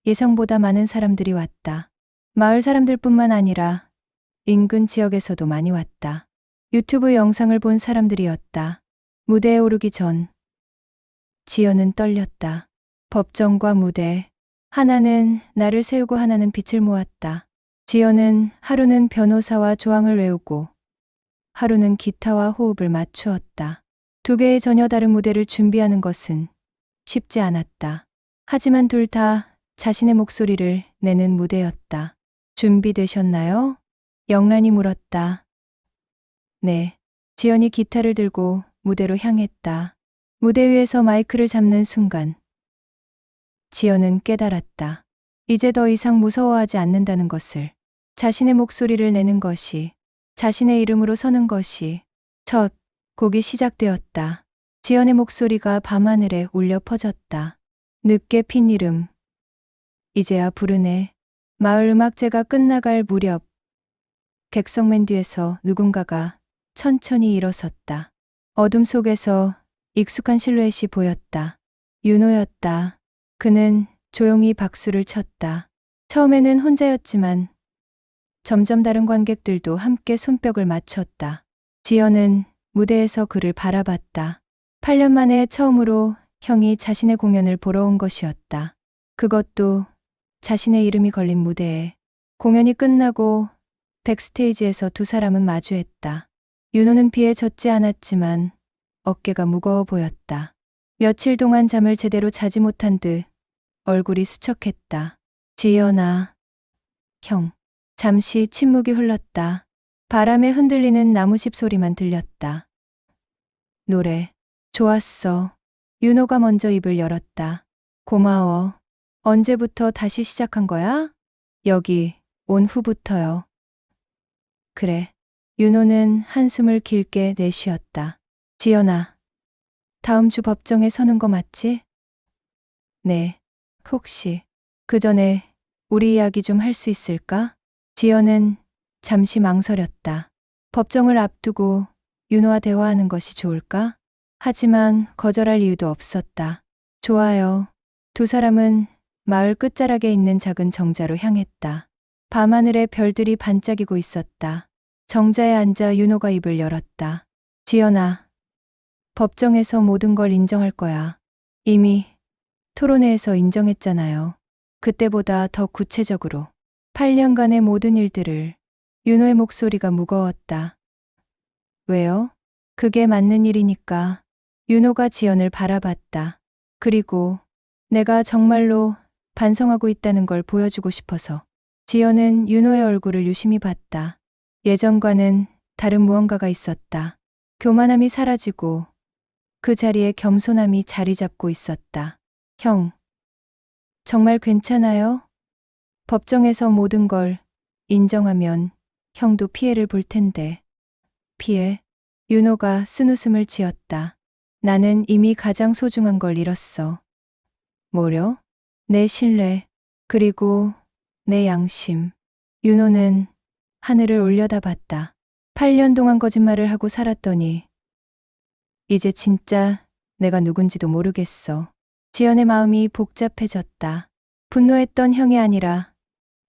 예상보다 많은 사람들이 왔다. 마을 사람들뿐만 아니라 인근 지역에서도 많이 왔다. 유튜브 영상을 본 사람들이었다. 무대에 오르기 전 지연은 떨렸다. 법정과 무대. 하나는 나를 세우고 하나는 빛을 모았다. 지연은 하루는 변호사와 조항을 외우고 하루는 기타와 호흡을 맞추었다. 두 개의 전혀 다른 무대를 준비하는 것은 쉽지 않았다. 하지만 둘 다 자신의 목소리를 내는 무대였다. 준비되셨나요? 영란이 물었다. 네. 지연이 기타를 들고 무대로 향했다. 무대 위에서 마이크를 잡는 순간 지연은 깨달았다. 이제 더 이상 무서워하지 않는다는 것을. 자신의 목소리를 내는 것이, 자신의 이름으로 서는 것이. 첫 곡이 시작되었다. 지연의 목소리가 밤하늘에 울려 퍼졌다. 늦게 핀 이름. 이제야 부르네. 마을 음악제가 끝나갈 무렵 객석맨 뒤에서 누군가가 천천히 일어섰다. 어둠 속에서 익숙한 실루엣이 보였다. 윤호였다. 그는 조용히 박수를 쳤다. 처음에는 혼자였지만 점점 다른 관객들도 함께 손뼉을 맞췄다. 지연은 무대에서 그를 바라봤다. 8년 만에 처음으로 형이 자신의 공연을 보러 온 것이었다. 그것도 자신의 이름이 걸린 무대에. 공연이 끝나고 백스테이지에서 두 사람은 마주했다. 윤호는 비에 젖지 않았지만 어깨가 무거워 보였다. 며칠 동안 잠을 제대로 자지 못한 듯 얼굴이 수척했다. 지연아. 형. 잠시 침묵이 흘렀다. 바람에 흔들리는 나무십 소리만 들렸다. 노래. 좋았어. 윤호가 먼저 입을 열었다. 고마워. 언제부터 다시 시작한 거야? 여기 온 후부터요. 그래. 윤호는 한숨을 길게 내쉬었다. 지연아. 다음 주 법정에 서는 거 맞지? 네. 혹시 그 전에 우리 이야기 좀 할 수 있을까? 지연은 잠시 망설였다. 법정을 앞두고 윤호와 대화하는 것이 좋을까? 하지만 거절할 이유도 없었다. 좋아요. 두 사람은 마을 끝자락에 있는 작은 정자로 향했다. 밤하늘에 별들이 반짝이고 있었다. 정자에 앉아 윤호가 입을 열었다. 지연아, 법정에서 모든 걸 인정할 거야. 이미 토론회에서 인정했잖아요. 그때보다 더 구체적으로. 8년간의 모든 일들을. 윤호의 목소리가 무거웠다. 왜요? 그게 맞는 일이니까. 윤호가 지연을 바라봤다. 그리고 내가 정말로 반성하고 있다는 걸 보여주고 싶어서. 지연은 윤호의 얼굴을 유심히 봤다. 예전과는 다른 무언가가 있었다. 교만함이 사라지고 그 자리에 겸손함이 자리 잡고 있었다. 형, 정말 괜찮아요? 법정에서 모든 걸 인정하면 형도 피해를 볼 텐데. 피해? 윤호가 쓴웃음을 지었다. 나는 이미 가장 소중한 걸 잃었어. 뭐려? 내 신뢰, 그리고 내 양심. 윤호는 하늘을 올려다봤다. 8년 동안 거짓말을 하고 살았더니 이제 진짜 내가 누군지도 모르겠어. 지연의 마음이 복잡해졌다. 분노했던 형이 아니라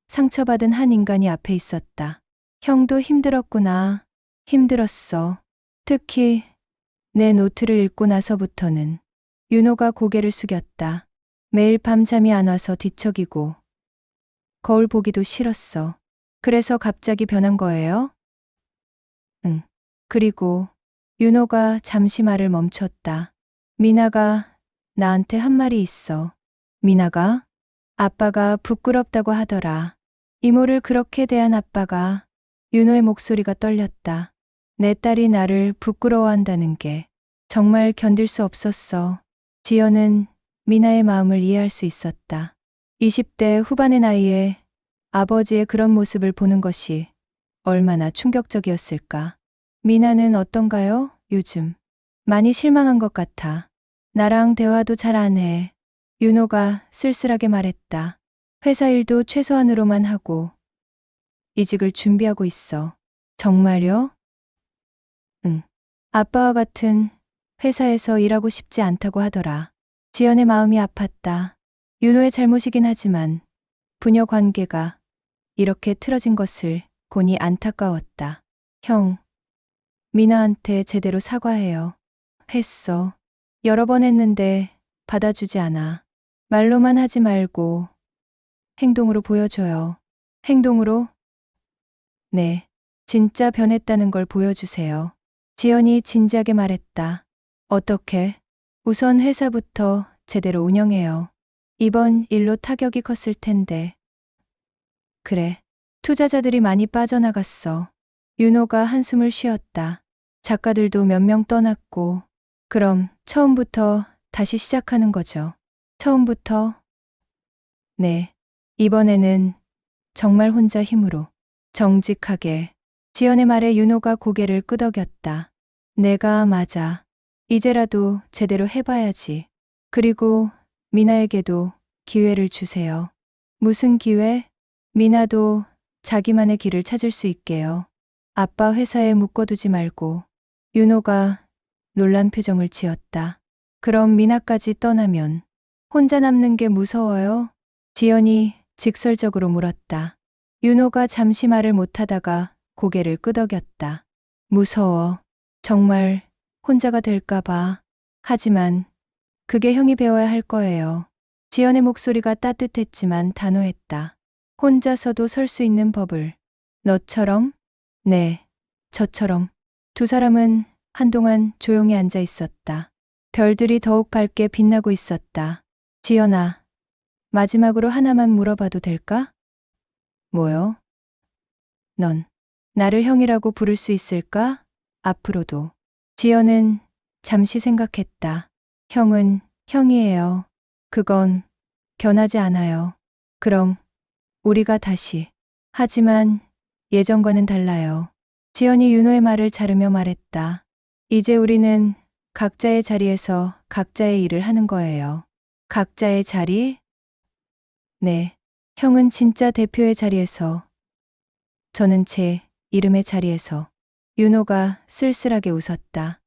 상처받은 한 인간이 앞에 있었다. 형도 힘들었구나. 힘들었어. 특히 내 노트를 읽고 나서부터는. 윤호가 고개를 숙였다. 매일 밤 잠이 안 와서 뒤척이고 거울 보기도 싫었어. 그래서 갑자기 변한 거예요? 응. 그리고 윤호가 잠시 말을 멈췄다. 미나가 나한테 한 말이 있어. 미나가? 아빠가 부끄럽다고 하더라. 이모를 그렇게 대한 아빠가. 윤호의 목소리가 떨렸다. 내 딸이 나를 부끄러워한다는 게 정말 견딜 수 없었어. 지연은 미나의 마음을 이해할 수 있었다. 20대 후반의 나이에 아버지의 그런 모습을 보는 것이 얼마나 충격적이었을까. 미나는 어떤가요? 요즘 많이 실망한 것 같아. 나랑 대화도 잘 안 해. 윤호가 쓸쓸하게 말했다. 회사 일도 최소한으로만 하고 이직을 준비하고 있어. 정말요? 응. 아빠와 같은 회사에서 일하고 싶지 않다고 하더라. 지연의 마음이 아팠다. 윤호의 잘못이긴 하지만 부녀 관계가 이렇게 틀어진 것을 보니 안타까웠다. 형, 미나한테 제대로 사과해요. 했어. 여러 번 했는데 받아주지 않아. 말로만 하지 말고 행동으로 보여줘요. 행동으로? 네. 진짜 변했다는 걸 보여주세요. 지연이 진지하게 말했다. 어떻게? 우선 회사부터 제대로 운영해요. 이번 일로 타격이 컸을 텐데. 그래. 투자자들이 많이 빠져나갔어. 윤호가 한숨을 쉬었다. 작가들도 몇 명 떠났고. 그럼 처음부터 다시 시작하는 거죠. 처음부터? 네. 이번에는 정말 혼자 힘으로. 정직하게. 지연의 말에 윤호가 고개를 끄덕였다. 내가 맞아. 이제라도 제대로 해봐야지. 그리고 미나에게도 기회를 주세요. 무슨 기회? 미나도 자기만의 길을 찾을 수 있게요. 아빠 회사에 묶어두지 말고. 윤호가 놀란 표정을 지었다. 그럼 미나까지 떠나면 혼자 남는 게 무서워요? 지연이 직설적으로 물었다. 윤호가 잠시 말을 못하다가 고개를 끄덕였다. 무서워. 정말 혼자가 될까봐. 하지만 그게 형이 배워야 할 거예요. 지연의 목소리가 따뜻했지만 단호했다. 혼자서도 설 수 있는 법을. 너처럼? 네, 저처럼. 두 사람은 한동안 조용히 앉아 있었다. 별들이 더욱 밝게 빛나고 있었다. 지연아, 마지막으로 하나만 물어봐도 될까? 뭐요? 넌 나를 형이라고 부를 수 있을까? 앞으로도. 지연은 잠시 생각했다. 형은 형이에요. 그건 변하지 않아요. 그럼 우리가 다시. 하지만 예전과는 달라요. 지연이 윤호의 말을 자르며 말했다. 이제 우리는 각자의 자리에서 각자의 일을 하는 거예요. 각자의 자리? 네. 형은 진짜 대표의 자리에서, 저는 제 이름의 자리에서. 윤호가 쓸쓸하게 웃었다.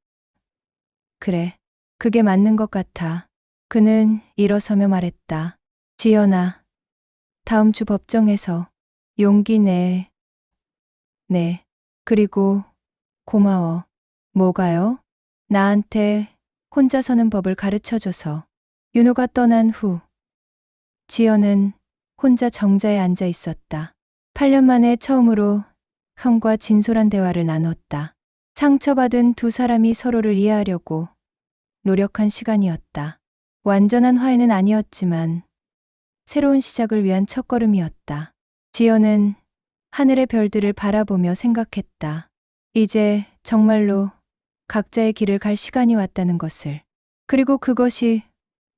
그래. 그게 맞는 것 같아. 그는 일어서며 말했다. 지연아, 다음 주 법정에서 용기 내. 네. 그리고 고마워. 뭐가요? 나한테 혼자 서는 법을 가르쳐줘서. 윤호가 떠난 후 지연은 혼자 정자에 앉아 있었다. 8년 만에 처음으로 형과 진솔한 대화를 나눴다. 상처받은 두 사람이 서로를 이해하려고 노력한 시간이었다. 완전한 화해는 아니었지만 새로운 시작을 위한 첫걸음이었다. 지연은 하늘의 별들을 바라보며 생각했다. 이제 정말로 각자의 길을 갈 시간이 왔다는 것을. 그리고 그것이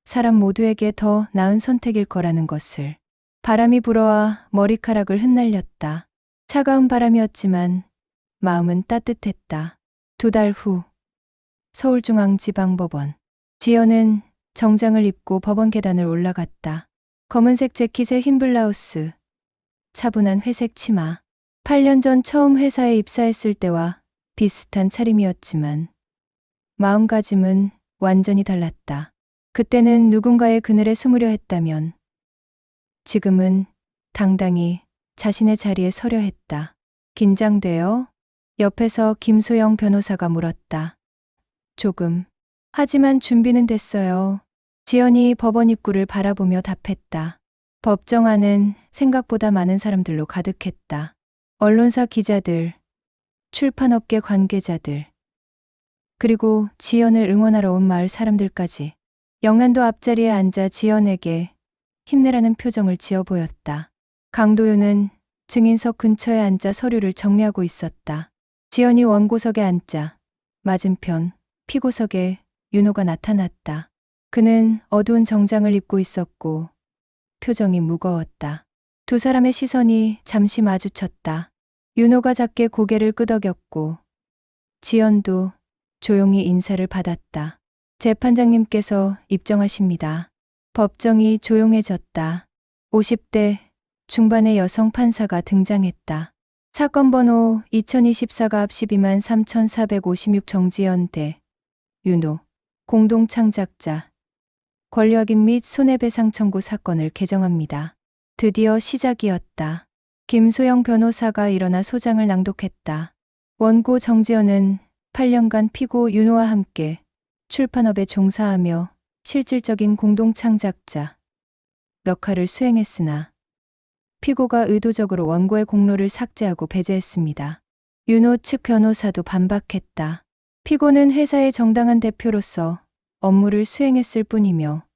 사람 모두에게 더 나은 선택일 거라는 것을. 바람이 불어와 머리카락을 흩날렸다. 차가운 바람이었지만 마음은 따뜻했다. 2달 후 서울중앙지방법원. 지연은 정장을 입고 법원 계단을 올라갔다. 검은색 재킷에 흰 블라우스, 차분한 회색 치마. 8년 전 처음 회사에 입사했을 때와 비슷한 차림이었지만 마음가짐은 완전히 달랐다. 그때는 누군가의 그늘에 숨으려 했다면 지금은 당당히 자신의 자리에 서려 했다. 긴장돼요? 옆에서 김소영 변호사가 물었다. 조금. 하지만 준비는 됐어요. 지연이 법원 입구를 바라보며 답했다. 법정 안은 생각보다 많은 사람들로 가득했다. 언론사 기자들, 출판업계 관계자들, 그리고 지연을 응원하러 온 마을 사람들까지. 영란도 앞자리에 앉아 지연에게 힘내라는 표정을 지어 보였다. 강도윤은 증인석 근처에 앉아 서류를 정리하고 있었다. 지연이 원고석에 앉자 맞은편 피고석에 윤호가 나타났다. 그는 어두운 정장을 입고 있었고 표정이 무거웠다. 두 사람의 시선이 잠시 마주쳤다. 윤호가 작게 고개를 끄덕였고 지연도 조용히 인사를 받았다. 재판장님께서 입정하십니다. 법정이 조용해졌다. 50대 중반의 여성 판사가 등장했다. 사건 번호 2024갑 12만 3456 정지연 대 윤호 공동 창작자 권리확인 및 손해배상 청구 사건을 개정합니다. 드디어 시작이었다. 김소영 변호사가 일어나 소장을 낭독했다. 원고 정지연은 8년간 피고 윤호와 함께 출판업에 종사하며 실질적인 공동 창작자 역할을 수행했으나 피고가 의도적으로 원고의 공로를 삭제하고 배제했습니다. 윤호 측 변호사도 반박했다. 피고는 회사의 정당한 대표로서 업무를 수행했을 뿐이며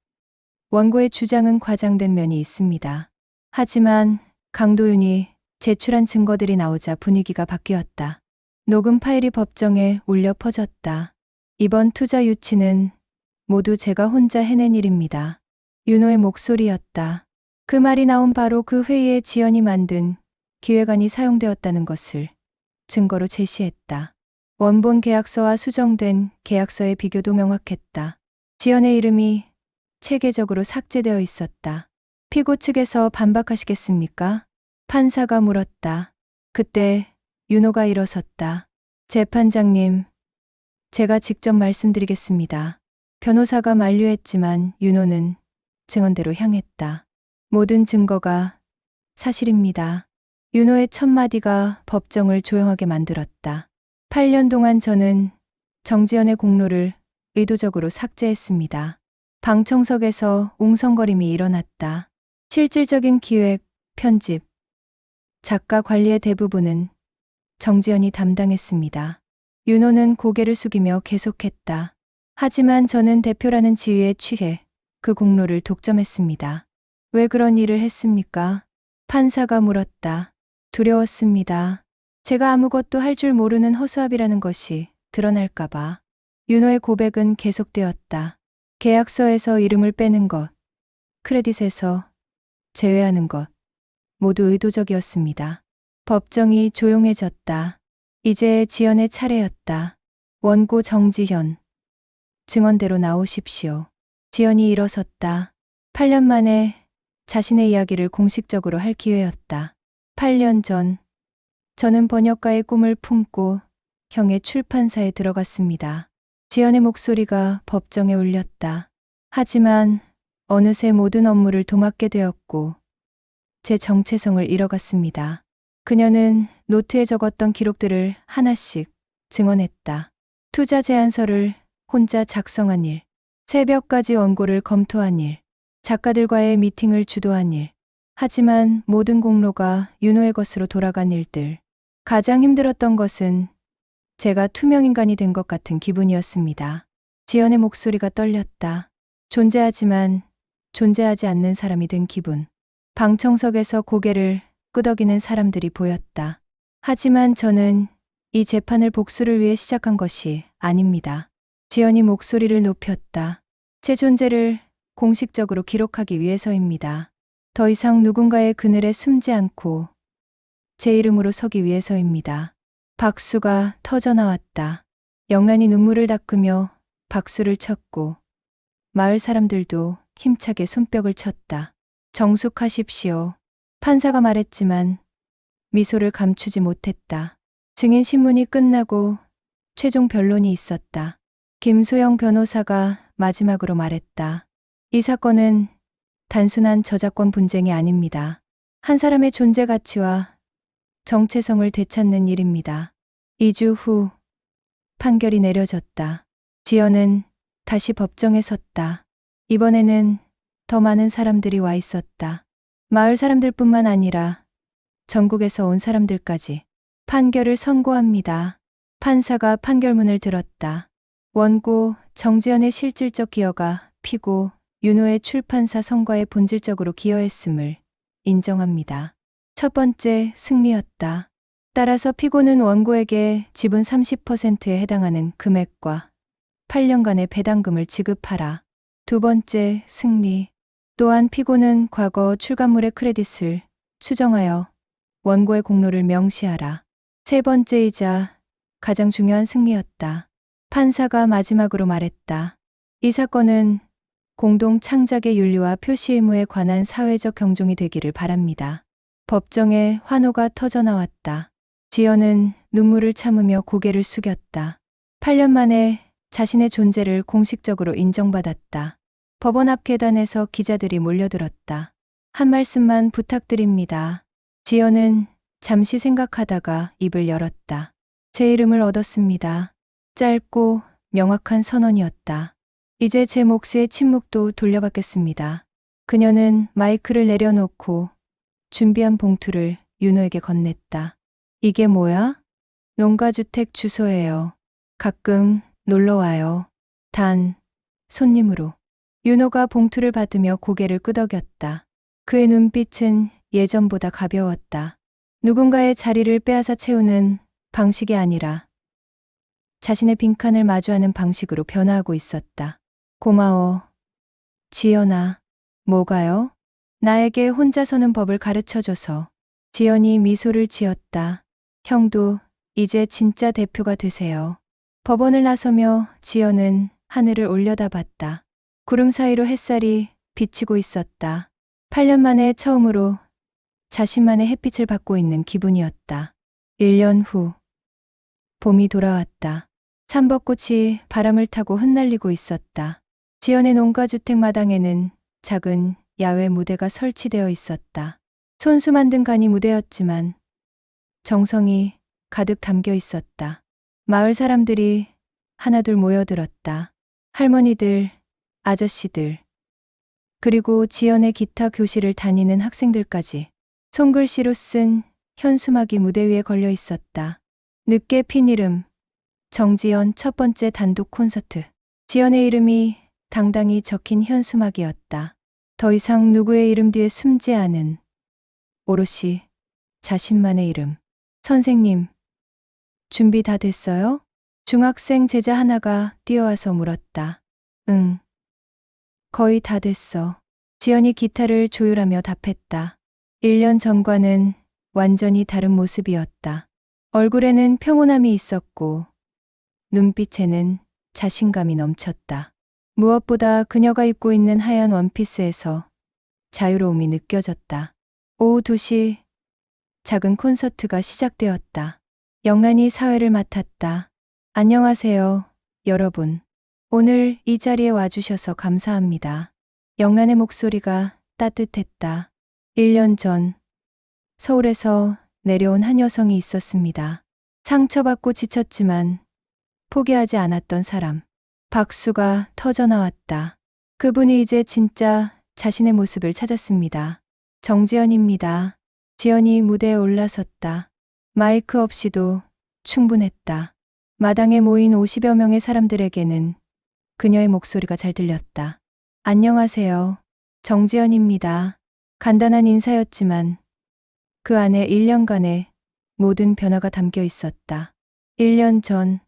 원고의 주장은 과장된 면이 있습니다. 하지만 강도윤이 제출한 증거들이 나오자 분위기가 바뀌었다. 녹음 파일이 법정에 울려 퍼졌다. 이번 투자 유치는 모두 제가 혼자 해낸 일입니다. 윤호의 목소리였다. 그 말이 나온 바로 그 회의에 지연이 만든 기획안이 사용되었다는 것을 증거로 제시했다. 원본 계약서와 수정된 계약서의 비교도 명확했다. 지연의 이름이 체계적으로 삭제되어 있었다. 피고 측에서 반박하시겠습니까? 판사가 물었다. 그때 윤호가 일어섰다. 재판장님, 제가 직접 말씀드리겠습니다. 변호사가 만류했지만 윤호는 증언대로 향했다. 모든 증거가 사실입니다. 윤호의 첫 마디가 법정을 조용하게 만들었다. 8년 동안 저는 정지연의 공로를 의도적으로 삭제했습니다. 방청석에서 웅성거림이 일어났다. 실질적인 기획, 편집, 작가 관리의 대부분은 정지연이 담당했습니다. 윤호는 고개를 숙이며 계속했다. 하지만 저는 대표라는 지위에 취해 그 공로를 독점했습니다. 왜 그런 일을 했습니까? 판사가 물었다. 두려웠습니다. 제가 아무것도 할 줄 모르는 허수아비라는 것이 드러날까봐. 윤호의 고백은 계속되었다. 계약서에서 이름을 빼는 것, 크레딧에서 제외하는 것, 모두 의도적이었습니다. 법정이 조용해졌다. 이제 지연의 차례였다. 원고 정지현, 증언대로 나오십시오. 지연이 일어섰다. 8년 만에 자신의 이야기를 공식적으로 할 기회였다. 8년 전, 저는 번역가의 꿈을 품고 형의 출판사에 들어갔습니다. 지연의 목소리가 법정에 울렸다. 하지만 어느새 모든 업무를 도맡게 되었고 제 정체성을 잃어갔습니다. 그녀는 노트에 적었던 기록들을 하나씩 증언했다. 투자 제안서를 혼자 작성한 일, 새벽까지 원고를 검토한 일, 작가들과의 미팅을 주도한 일. 하지만 모든 공로가 윤호의 것으로 돌아간 일들. 가장 힘들었던 것은 제가 투명인간이 된 것 같은 기분이었습니다. 지연의 목소리가 떨렸다. 존재하지만 존재하지 않는 사람이 된 기분. 방청석에서 고개를 끄덕이는 사람들이 보였다. 하지만 저는 이 재판을 복수를 위해 시작한 것이 아닙니다. 지연이 목소리를 높였다. 제 존재를 공식적으로 기록하기 위해서입니다. 더 이상 누군가의 그늘에 숨지 않고 제 이름으로 서기 위해서입니다. 박수가 터져나왔다. 영란이 눈물을 닦으며 박수를 쳤고 마을 사람들도 힘차게 손뼉을 쳤다. 정숙하십시오. 판사가 말했지만 미소를 감추지 못했다. 증인 신문이 끝나고 최종 변론이 있었다. 김소영 변호사가 마지막으로 말했다. 이 사건은 단순한 저작권 분쟁이 아닙니다. 한 사람의 존재 가치와 정체성을 되찾는 일입니다. 2주 후 판결이 내려졌다. 지연은 다시 법정에 섰다. 이번에는 더 많은 사람들이 와 있었다. 마을 사람들뿐만 아니라 전국에서 온 사람들까지. 판결을 선고합니다. 판사가 판결문을 들었다. 원고 정지연의 실질적 기여가 피고 윤호의 출판사 성과에 본질적으로 기여했음을 인정합니다. 첫 번째 승리였다. 따라서 피고는 원고에게 지분 30%에 해당하는 금액과 8년간의 배당금을 지급하라. 두 번째 승리. 또한 피고는 과거 출간물의 크레딧을 수정하여 원고의 공로를 명시하라. 세 번째이자 가장 중요한 승리였다. 판사가 마지막으로 말했다. 이 사건은 공동 창작의 윤리와 표시 의무에 관한 사회적 경종이 되기를 바랍니다. 법정에 환호가 터져나왔다. 지연은 눈물을 참으며 고개를 숙였다. 8년 만에 자신의 존재를 공식적으로 인정받았다. 법원 앞 계단에서 기자들이 몰려들었다. 한 말씀만 부탁드립니다. 지연은 잠시 생각하다가 입을 열었다. 제 이름을 얻었습니다. 짧고 명확한 선언이었다. 이제 제 몫의 침묵도 돌려받겠습니다. 그녀는 마이크를 내려놓고 준비한 봉투를 윤호에게 건넸다. 이게 뭐야? 농가주택 주소예요. 가끔 놀러와요. 단, 손님으로. 윤호가 봉투를 받으며 고개를 끄덕였다. 그의 눈빛은 예전보다 가벼웠다. 누군가의 자리를 빼앗아 채우는 방식이 아니라 자신의 빈칸을 마주하는 방식으로 변화하고 있었다. 고마워. 지연아. 뭐가요? 나에게 혼자 서는 법을 가르쳐줘서. 지연이 미소를 지었다. 형도 이제 진짜 대표가 되세요. 법원을 나서며 지연은 하늘을 올려다봤다. 구름 사이로 햇살이 비치고 있었다. 8년 만에 처음으로 자신만의 햇빛을 받고 있는 기분이었다. 1년 후 봄이 돌아왔다. 삼벚꽃이 바람을 타고 흩날리고 있었다. 지연의 농가주택 마당에는 작은 야외 무대가 설치되어 있었다. 손수 만든 간이 무대였지만 정성이 가득 담겨 있었다. 마을 사람들이 하나둘 모여들었다. 할머니들, 아저씨들, 그리고 지연의 기타 교실을 다니는 학생들까지. 손글씨로 쓴 현수막이 무대 위에 걸려 있었다. 늦게 핀 이름, 정지연 첫 번째 단독 콘서트. 지연의 이름이 당당히 적힌 현수막이었다. 더 이상 누구의 이름 뒤에 숨지 않은 오롯이 자신만의 이름. 선생님, 준비 다 됐어요? 중학생 제자 하나가 뛰어와서 물었다. 응, 거의 다 됐어. 지연이 기타를 조율하며 답했다. 1년 전과는 완전히 다른 모습이었다. 얼굴에는 평온함이 있었고 눈빛에는 자신감이 넘쳤다. 무엇보다 그녀가 입고 있는 하얀 원피스에서 자유로움이 느껴졌다. 오후 2시 작은 콘서트가 시작되었다. 영란이 사회를 맡았다. 안녕하세요, 여러분. 오늘 이 자리에 와주셔서 감사합니다. 영란의 목소리가 따뜻했다. 1년 전 서울에서 내려온 한 여성이 있었습니다. 상처받고 지쳤지만 포기하지 않았던 사람. 박수가 터져나왔다. 그분이 이제 진짜 자신의 모습을 찾았습니다. 정지연입니다. 지연이 무대에 올라섰다. 마이크 없이도 충분했다. 마당에 모인 50여 명의 사람들에게는 그녀의 목소리가 잘 들렸다. 안녕하세요. 정지연입니다. 간단한 인사였지만 그 안에 1년간의 모든 변화가 담겨 있었다. 1년 전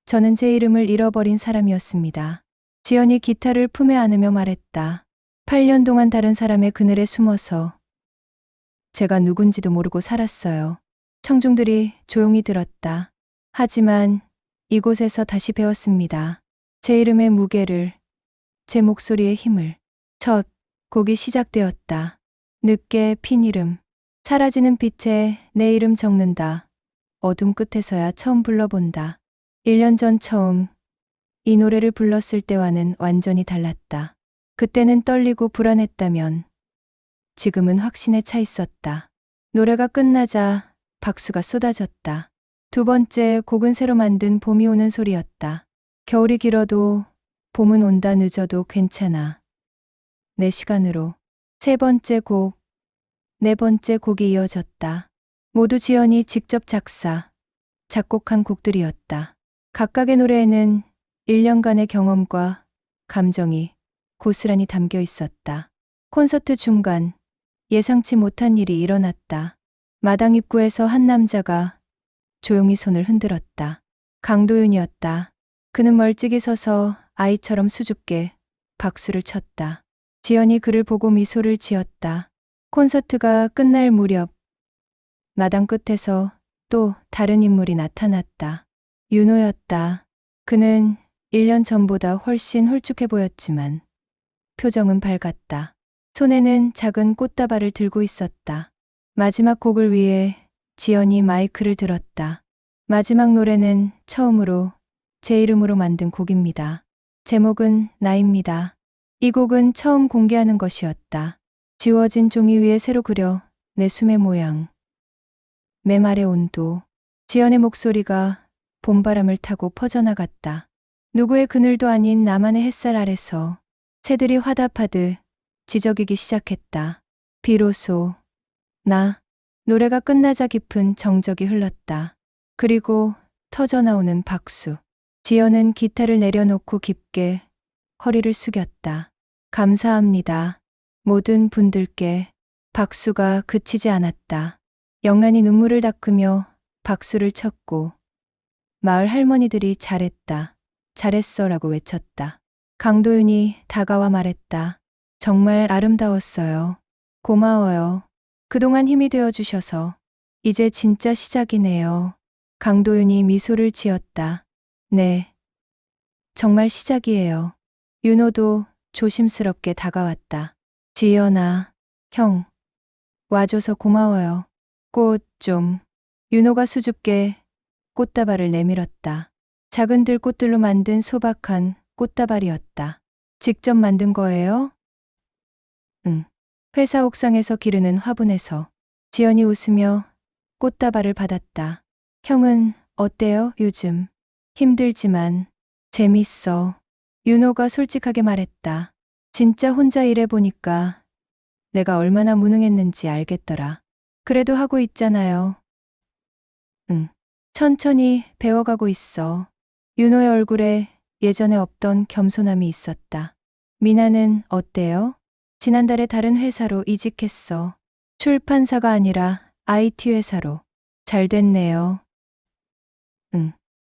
저는 제 이름을 잃어버린 사람이었습니다. 지연이 기타를 품에 안으며 말했다. 8년 동안 다른 사람의 그늘에 숨어서 제가 누군지도 모르고 살았어요. 청중들이 조용히 들었다. 하지만 이곳에서 다시 배웠습니다. 제 이름의 무게를, 제 목소리의 힘을. 첫 곡이 시작되었다. 늦게 핀 이름. 사라지는 빛에 내 이름 적는다. 어둠 끝에서야 처음 불러본다. 1년 전 처음 이 노래를 불렀을 때와는 완전히 달랐다. 그때는 떨리고 불안했다면 지금은 확신에 차 있었다. 노래가 끝나자 박수가 쏟아졌다. 두 번째 곡은 새로 만든 봄이 오는 소리였다. 겨울이 길어도 봄은 온다. 늦어도 괜찮아. 내 시간으로. 세 번째 곡, 네 번째 곡이 이어졌다. 모두 지연이 직접 작사, 작곡한 곡들이었다. 각각의 노래에는 1년간의 경험과 감정이 고스란히 담겨 있었다. 콘서트 중간 예상치 못한 일이 일어났다. 마당 입구에서 한 남자가 조용히 손을 흔들었다. 강도윤이었다. 그는 멀찍이 서서 아이처럼 수줍게 박수를 쳤다. 지연이 그를 보고 미소를 지었다. 콘서트가 끝날 무렵 마당 끝에서 또 다른 인물이 나타났다. 윤호였다. 그는 1년 전보다 훨씬 홀쭉해 보였지만 표정은 밝았다. 손에는 작은 꽃다발을 들고 있었다. 마지막 곡을 위해 지연이 마이크를 들었다. 마지막 노래는 처음으로 제 이름으로 만든 곡입니다. 제목은 나입니다. 이 곡은 처음 공개하는 것이었다. 지워진 종이 위에 새로 그려 내 숨의 모양. 메말의 온도. 지연의 목소리가 봄바람을 타고 퍼져나갔다. 누구의 그늘도 아닌 나만의 햇살 아래서 새들이 화답하듯 지저귀기 시작했다. 비로소 나. 노래가 끝나자 깊은 정적이 흘렀다. 그리고 터져나오는 박수. 지연은 기타를 내려놓고 깊게 허리를 숙였다. 감사합니다. 모든 분들께. 박수가 그치지 않았다. 영란이 눈물을 닦으며 박수를 쳤고 마을 할머니들이 잘했다. 잘했어라고 외쳤다. 강도윤이 다가와 말했다. 정말 아름다웠어요. 고마워요. 그동안 힘이 되어 주셔서. 이제 진짜 시작이네요. 강도윤이 미소를 지었다. 네. 정말 시작이에요. 윤호도 조심스럽게 다가왔다. 지연아, 형. 와줘서 고마워요. 꽃 좀. 윤호가 수줍게 꽃다발을 내밀었다. 작은 들꽃들로 만든 소박한 꽃다발이었다. 직접 만든 거예요? 응. 회사 옥상에서 기르는 화분에서. 지연이 웃으며 꽃다발을 받았다. 형은 어때요, 요즘? 힘들지만 재밌어. 윤호가 솔직하게 말했다. 진짜 혼자 일해보니까 내가 얼마나 무능했는지 알겠더라. 그래도 하고 있잖아요. 응. 천천히 배워가고 있어. 윤호의 얼굴에 예전에 없던 겸손함이 있었다. 미나는 어때요? 지난달에 다른 회사로 이직했어. 출판사가 아니라 IT 회사로. 잘 됐네요. 응.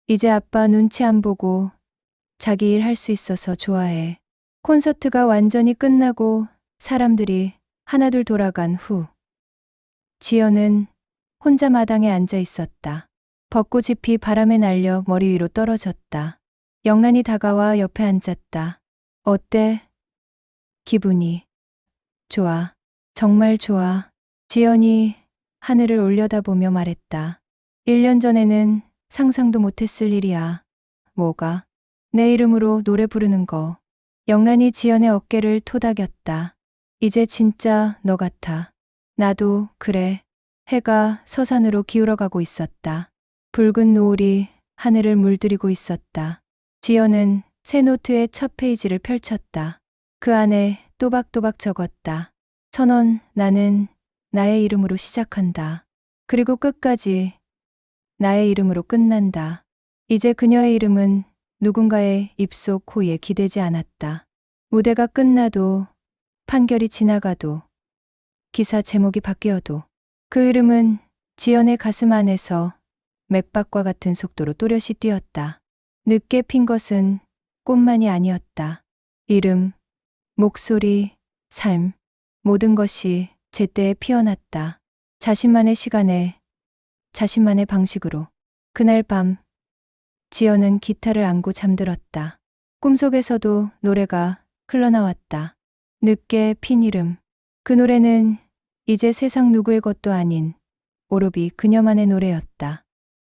이제 아빠 눈치 안 보고 자기 일 할 수 있어서 좋아해. 콘서트가 완전히 끝나고 사람들이 하나둘 돌아간 후 지연은 혼자 마당에 앉아 있었다. 벚꽃잎이 바람에 날려 머리 위로 떨어졌다. 영란이 다가와 옆에 앉았다. 어때? 기분이. 좋아. 정말 좋아. 지연이 하늘을 올려다보며 말했다. 1년 전에는 상상도 못했을 일이야. 뭐가? 내 이름으로 노래 부르는 거. 영란이 지연의 어깨를 토닥였다. 이제 진짜 너 같아. 나도 그래. 해가 서산으로 기울어가고 있었다. 붉은 노을이 하늘을 물들이고 있었다. 지연은 새 노트의 첫 페이지를 펼쳤다. 그 안에 또박또박 적었다. 선언, 나는 나의 이름으로 시작한다. 그리고 끝까지 나의 이름으로 끝난다. 이제 그녀의 이름은 누군가의 입속 호에 기대지 않았다. 무대가 끝나도, 판결이 지나가도, 기사 제목이 바뀌어도 그 이름은 지연의 가슴 안에서 맥박과 같은 속도로 또렷이 뛰었다. 늦게 핀 것은 꽃만이 아니었다. 이름, 목소리, 삶, 모든 것이 제때에 피어났다. 자신만의 시간에, 자신만의 방식으로. 그날 밤, 지연은 기타를 안고 잠들었다. 꿈속에서도 노래가 흘러나왔다. 늦게 핀 이름. 그 노래는 이제 세상 누구의 것도 아닌 오로비 그녀만의 노래였다.